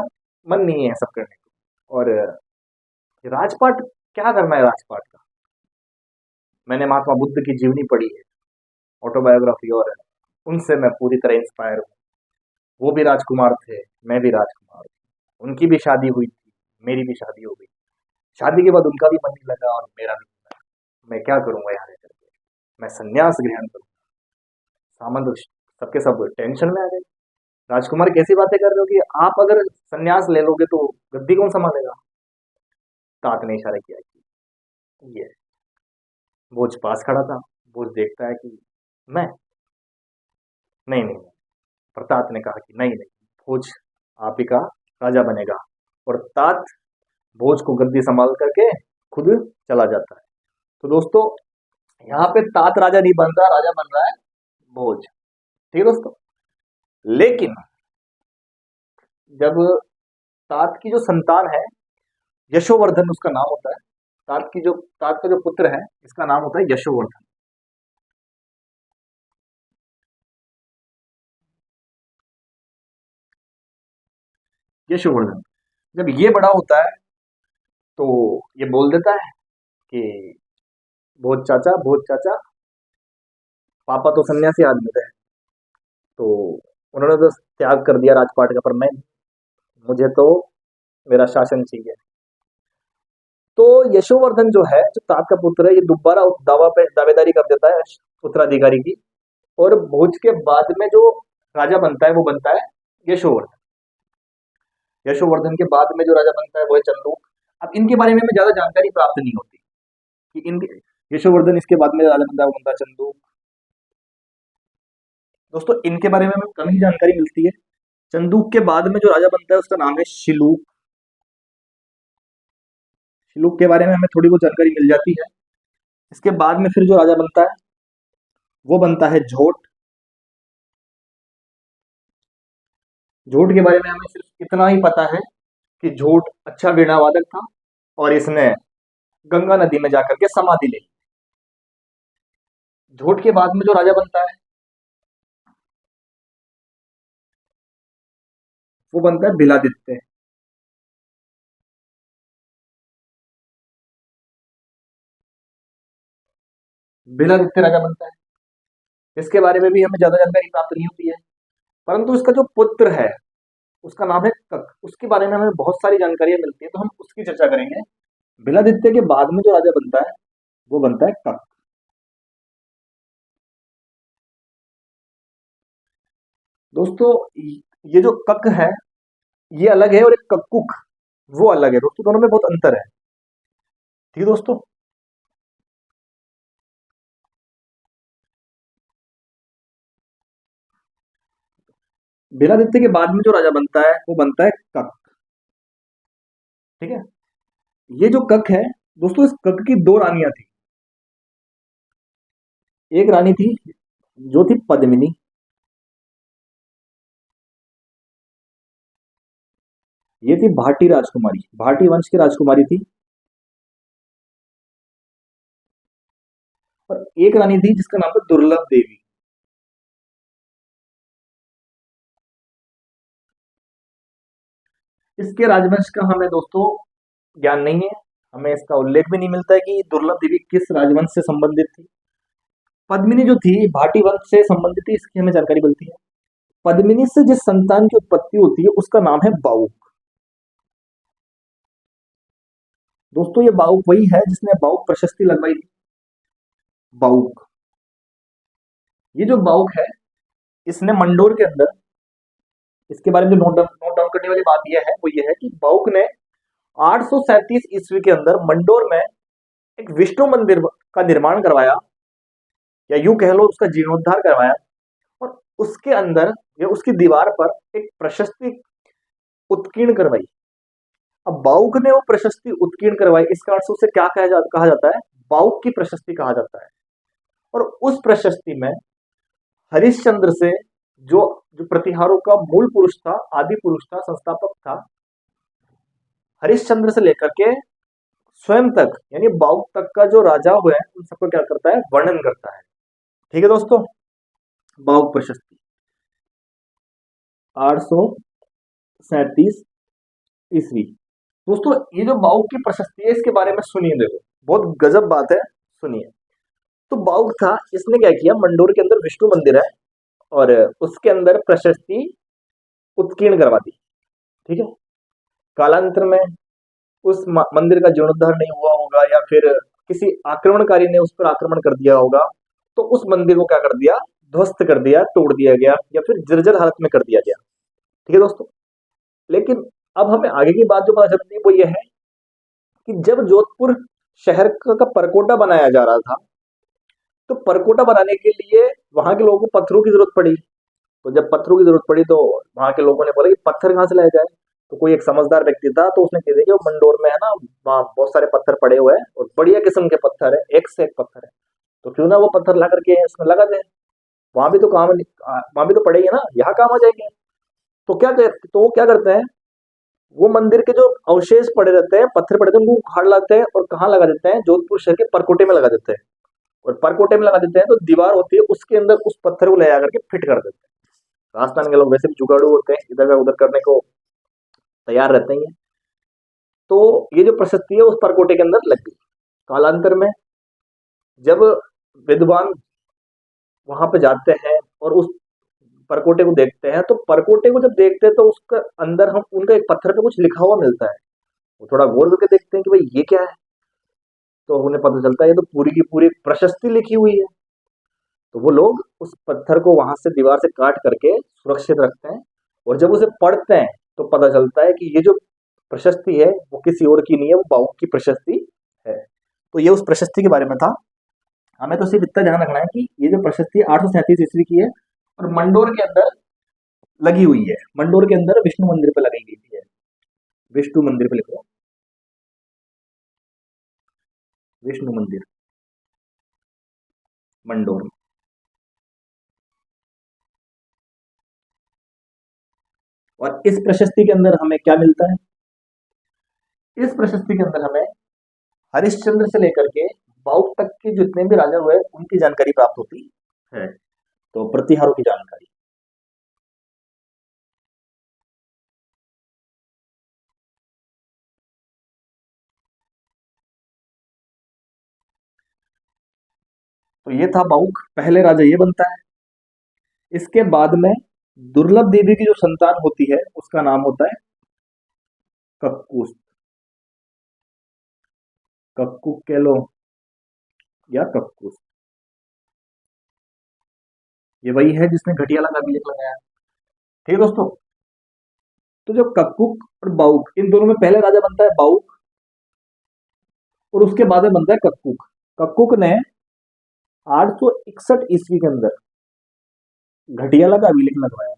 मन नहीं है सब करने को। और राजपाट क्या करना है राजपाट का, मैंने महात्मा बुद्ध की जीवनी पढ़ी है, ऑटोबायोग्राफी, और उनसे मैं पूरी तरह इंस्पायर हूँ। वो भी राजकुमार थे, मैं भी राजकुमार हूँ, उनकी भी शादी हुई थी, मेरी भी शादी हो गई, शादी के बाद उनका भी मन नहीं लगा और मेरा भी नहीं लगा, मैं क्या करूंगा यहाँ रह करके, मैं संन्यास ग्रहण करूंगा। सामंत सबके सब टेंशन में आ गए, राजकुमार कैसी बातें कर रहे हो कि आप अगर संन्यास ले लोगे तो गद्दी कौन संभालेगा। तात ने इशारा किया कि ये भोज पास खड़ा था, भोज देखता है कि मैं, नहीं नहीं नहीं, प्रतात ने कहा कि नहीं नहीं, भोज आप ही का राजा बनेगा। और तात भोज को गद्दी संभाल करके खुद चला जाता है। तो दोस्तों यहाँ पे तात राजा नहीं बन रहा, राजा बन रहा है भोज। ठीक है दोस्तों, लेकिन जब तात की जो संतान है, यशोवर्धन उसका नाम होता है, तात का जो पुत्र है इसका नाम होता है यशोवर्धन। यशोवर्धन जब ये बड़ा होता है तो ये बोल देता है कि भोज चाचा, पापा तो सन्यासी आदमी थे, तो उन्होंने तो त्याग कर दिया राजपाट का, पर मैं, मुझे तो मेरा शासन चाहिए। तो यशोवर्धन जो है, जो तात का पुत्र है, ये दोबारा उस दावा पे दावेदारी कर देता है उत्तराधिकारी की, और भोज के बाद में जो राजा बनता है वो बनता है यशोवर्धन। यशोवर्धन के बाद में जो राजा बनता है वो है चंदू। अब इनके बारे में हमें ज्यादा जानकारी प्राप्त नहीं होती कि इनके, यशोवर्धन इसके बाद में राजा बनता है वो बनता है चंदू। दोस्तों इनके बारे में हमें कम ही जानकारी मिलती है। चंदूक के बाद में जो राजा बनता है उसका नाम है शिलूक। शिलूक के बारे में हमें थोड़ी बहुत जानकारी मिल जाती है। इसके बाद में फिर जो राजा बनता है वो बनता है झोट। झोट के बारे में हमें सिर्फ इतना ही पता है कि झोट अच्छा वीणा वादक था और इसने गंगा नदी में जाकर के समाधि ले ली। झोट के बाद में जो राजा बनता है वो बनता है भिलादित्य। भिलादित्य राजा बनता है। इसके बारे में भी हमें ज्यादा जानकारी प्राप्त नहीं होती है, परंतु इसका जो पुत्र है उसका नाम है कक। उसके बारे में हमें बहुत सारी जानकारियां मिलती है, तो हम उसकी चर्चा करेंगे। भिलादित्य के बाद में जो राजा बनता है वो बनता है कक। दोस्तों, ये जो कक है ये अलग है और एक कक्कुक वो अलग है। दोस्तों, दोनों में बहुत अंतर है। ठीक है दोस्तों। भिलादित्य के बाद में जो राजा बनता है वो बनता है कक। ठीक है। ये जो कक है दोस्तों, इस कक की दो रानियां थी। एक रानी थी जो थी पद्मिनी। ये थी भाटी राजकुमारी, भाटी वंश की राजकुमारी थी। और एक रानी थी जिसका नाम था दुर्लभ देवी। इसके राजवंश का हमें दोस्तों ज्ञान नहीं है। हमें इसका उल्लेख भी नहीं मिलता है कि दुर्लभ देवी किस राजवंश से संबंधित थी। पद्मिनी जो थी भाटी वंश से संबंधित थी, इसकी हमें जानकारी मिलती है। पद्मिनी से जिस संतान की उत्पत्ति होती है उसका नाम है बाउक। दोस्तों, ये बाउक वही है जिसने बाउक प्रशस्ति लगवाई थी। बाउक, ये जो बाउक है इसने मंडोर के अंदर, इसके बारे में जो नोट डाउन करने वाली बात यह है वो ये है कि बाउक ने 837 ईस्वी के अंदर मंडोर में एक विष्णु मंदिर का निर्माण करवाया, या यूं कह लो उसका जीर्णोद्धार करवाया। और उसके अंदर या उसकी दीवार पर एक प्रशस्ति उत्कीर्ण करवाई। अब बाउक ने वो प्रशस्ति उत्कीर्ण करवाई, इस कारण से उसे क्या कहा जाता है, बाउक की प्रशस्ति कहा जाता है। और उस प्रशस्ति में हरिश्चंद्र से जो जो प्रतिहारों का मूल पुरुष था, आदि पुरुष था, संस्थापक था, हरिश्चंद्र से लेकर के स्वयं तक यानी बाउक तक का जो राजा हुए हैं उन सबको क्या करता है, वर्णन करता है। ठीक है दोस्तों। बाउक प्रशस्ति 837 ईस्वी। दोस्तों, ये जो बाउक की प्रशस्ति है इसके बारे में सुनिए, देखो बहुत गजब बात है, सुनिए। तो बाउक था, इसने क्या किया, मंडोर के अंदर विष्णु मंदिर है और उसके अंदर प्रशस्ति उत्कीर्ण करवा दी। ठीक है। कालांतर में उस मंदिर का जीर्णोद्धार नहीं हुआ होगा या फिर किसी आक्रमणकारी ने उस पर आक्रमण कर दिया होगा, तो उस मंदिर को क्या कर दिया, ध्वस्त कर दिया, तोड़ दिया गया या फिर जर्जर हालत में कर दिया गया। ठीक है दोस्तों। लेकिन अब हमें आगे की बात जो पता चलती है वो ये है कि जब जोधपुर शहर का परकोटा बनाया जा रहा था, तो परकोटा बनाने के लिए वहां के लोगों को पत्थरों की जरूरत पड़ी। तो जब पत्थरों की जरूरत पड़ी तो वहां के लोगों ने बोला कि पत्थर कहाँ से लाया जाए। तो कोई एक समझदार व्यक्ति था, तो उसने कह दिया कि वो मंडोर में है ना, वहाँ बहुत सारे पत्थर पड़े हुए हैं और बढ़िया किस्म के पत्थर है, एक से एक पत्थर है, तो क्यों ना वो पत्थर ला करके इसमें लगा दें। वहां भी तो काम, वहां भी तो पड़ेगी ना, यहाँ काम आ जाएंगे। तो वो क्या करते हैं, वो मंदिर के जो अवशेष पड़े रहते हैं, पत्थर पड़े रहते हैं, उनको उखाड़ लाते हैं और कहाँ लगा देते हैं, जोधपुर शहर के परकोटे में लगा देते हैं। और परकोटे में लगा देते हैं तो दीवार होती है उसके अंदर उस पत्थर को ले जा करके फिट कर देते हैं। राजस्थान के लोग वैसे भी जुगाड़ू होते हैं, इधर का उधर करने को तैयार रहते हैं। तो ये जो प्रशस्ति है उस परकोटे के अंदर लग गई। कालांतर में जब विद्वान वहां पे जाते हैं और उस परकोटे को देखते हैं, तो परकोटे को जब देखते हैं तो उसका अंदर हम उनका एक पत्थर पे कुछ लिखा हुआ मिलता है। वो थोड़ा गौर करके देखते हैं कि भाई ये क्या है, तो उन्हें पता चलता है ये तो पूरी की पूरी प्रशस्ति लिखी हुई है। तो वो लोग उस पत्थर को वहां से दीवार से काट करके सुरक्षित रखते हैं और जब उसे पढ़ते हैं तो पता चलता है कि ये जो प्रशस्ति है वो किसी और की नहीं है, वो बाउक की प्रशस्ति है। तो ये उस प्रशस्ति के बारे में था। हमें तो सिर्फ इतना ध्यान रखना है कि ये जो प्रशस्ति 837 ईस्वी की है और मंडोर के अंदर लगी हुई है। मंडोर के अंदर विष्णु मंदिर पे लगाई गई थी। विष्णु मंदिर पे लिखो। विष्णु मंदिर मंडोर में। और इस प्रशस्ति के अंदर हमें क्या मिलता है? इस प्रशस्ति के अंदर हमें हरिश्चंद्र से लेकर के बाउक तक के जितने भी राजा हुए उनकी जानकारी प्राप्त होती है। तो प्रतिहारों की जानकारी। तो ये था बाउक, पहले राजा ये बनता है। इसके बाद में दुर्लभ देवी की जो संतान होती है उसका नाम होता है कक्कुस, कक्कू केलो या कक्कुस। ये वही है जिसने घटियाला का अभिलेख लगाया। ठीक है दोस्तों। तो जो कक्कुक और बाउक, इन दोनों में पहले राजा बनता है बाउक और उसके बाद में बनता है कक्कुक। कक्कुक ने 861 ईस्वी के अंदर घटियाला का अभिलेख लगवाया।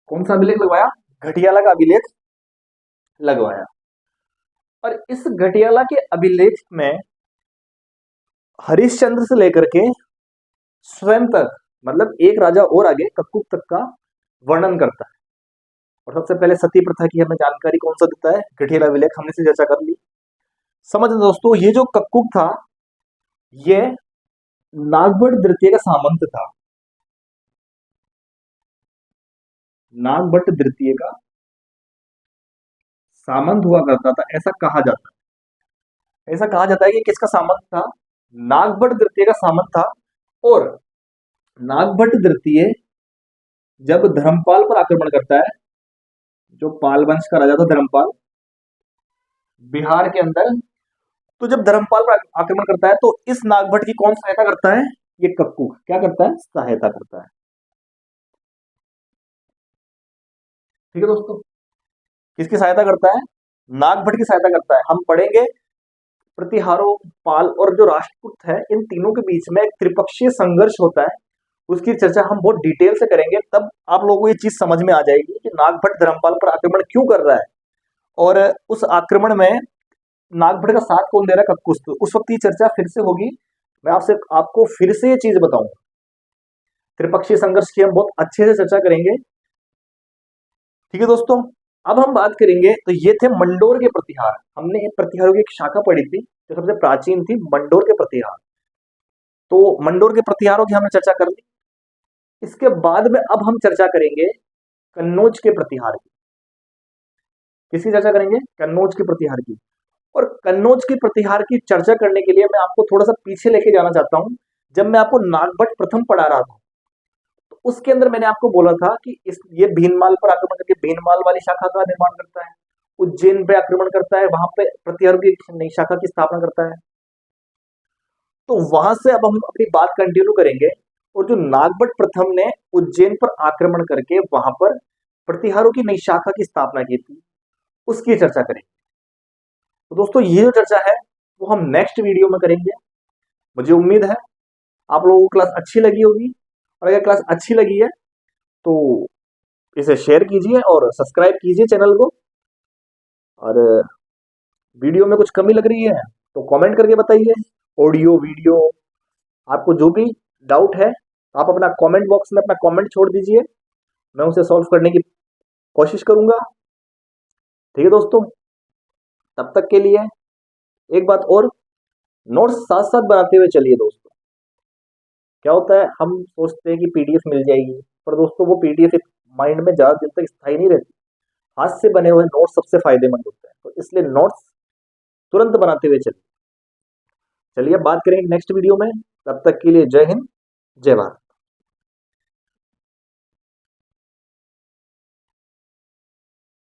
कौन सा अभिलेख लगवाया? घटियाला का अभिलेख लगवाया। और इस घटियाला के अभिलेख में हरिश्चंद्र से लेकर के स्वयं तक, मतलब एक राजा और आगे कक्कुक तक का वर्णन करता है। और सबसे पहले सती प्रथा की हमें जानकारी कौन सा देता है? घटियाला अभिलेख, हमने से चर्चा कर ली। समझ दोस्तों, ये जो कक्कुक था ये नागभट्ट द्वितीय का सामंत था। नागभट्ट द्वितीय का सामंत हुआ करता था, ऐसा कहा जाता है। ऐसा कहा जाता है कि किसका सामंत था? नागभट्ट द्वितीय का सामंत था। और नागभट्ट द्वितीय जब धर्मपाल पर आक्रमण करता है, जो पाल वंश का राजा था धर्मपाल बिहार के अंदर, तो जब धर्मपाल पर आक्रमण करता है तो इस नागभट्ट की कौन सहायता करता है? ये कक्कुक क्या करता है? सहायता करता है। ठीक है दोस्तों। किसकी सहायता करता है? नागभट्ट की सहायता करता है। हम पढ़ेंगे प्रतिहारों, पाल और जो राष्ट्रकूट है, इन तीनों के बीच में एक त्रिपक्षीय संघर्ष होता है। उसकी चर्चा हम बहुत डिटेल से करेंगे, तब आप लोगों को ये चीज समझ में आ जाएगी कि नागभट्ट धर्मपाल पर आक्रमण क्यों कर रहा है और उस आक्रमण में नागभट्ट का साथ कौन दे रहा है? कक्कुस। तो उस वक्त की चर्चा फिर से होगी। मैं आपको फिर से ये चीज बताऊंगा। त्रिपक्षीय संघर्ष की हम बहुत अच्छे से चर्चा करेंगे। ठीक है दोस्तों। अब हम बात करेंगे, तो ये थे मंडोर के प्रतिहार। हमने प्रतिहारों की एक शाखा पढ़ी थी जो सबसे प्राचीन थी, मंडोर के प्रतिहार। तो मंडोर के प्रतिहारों की हमने चर्चा कर ली। इसके बाद में अब हम चर्चा करेंगे कन्नौज के प्रतिहार की। किसकी चर्चा करेंगे? कन्नौज के प्रतिहार की। और कन्नौज के प्रतिहार की चर्चा करने के लिए मैं आपको थोड़ा सा पीछे लेके जाना चाहता हूं। जब मैं आपको नागभट्ट प्रथम पढ़ा रहा था तो उसके अंदर मैंने आपको बोला था कि ये भीनमाल पर आक्रमण करके भीनमाल वाली शाखा का निर्माण करता है, उज्जैन पे आक्रमण करता है, वहां पे प्रतिहारों की नई शाखा की स्थापना करता है। तो वहां से अब हम अपनी बात कंटिन्यू करेंगे और जो नागभट्ट प्रथम ने उज्जैन पर आक्रमण करके वहां पर प्रतिहारों की नई शाखा की स्थापना की थी, उसकी चर्चा करेंगे। तो दोस्तों ये जो चर्चा है वो हम नेक्स्ट वीडियो में करेंगे। मुझे उम्मीद है आप लोगों को क्लास अच्छी लगी होगी, और अगर क्लास अच्छी लगी है तो इसे शेयर कीजिए और सब्सक्राइब कीजिए चैनल को। और वीडियो में कुछ कमी लग रही है तो कमेंट करके बताइए। ऑडियो वीडियो आपको जो भी डाउट है आप अपना कमेंट बॉक्स में अपना कमेंट छोड़ दीजिए, मैं उसे सॉल्व करने की कोशिश करूंगा। ठीक है दोस्तों। तब तक के लिए एक बात और, नोट्स साथ साथ बनाते हुए चलिए दोस्तों। क्या होता है, हम सोचते हैं कि पीडीएफ मिल जाएगी, पर दोस्तों वो पीडीएफ माइंड में ज्यादा दिन तक स्थायी नहीं रहती। हाथ से बने हुए नोट्स सबसे फायदेमंद होते हैं, तो इसलिए नोट्स तुरंत बनाते हुए चलिए। चलिए बात करेंगे नेक्स्ट वीडियो में। तब तक के लिए जय हिंद, जय भारत।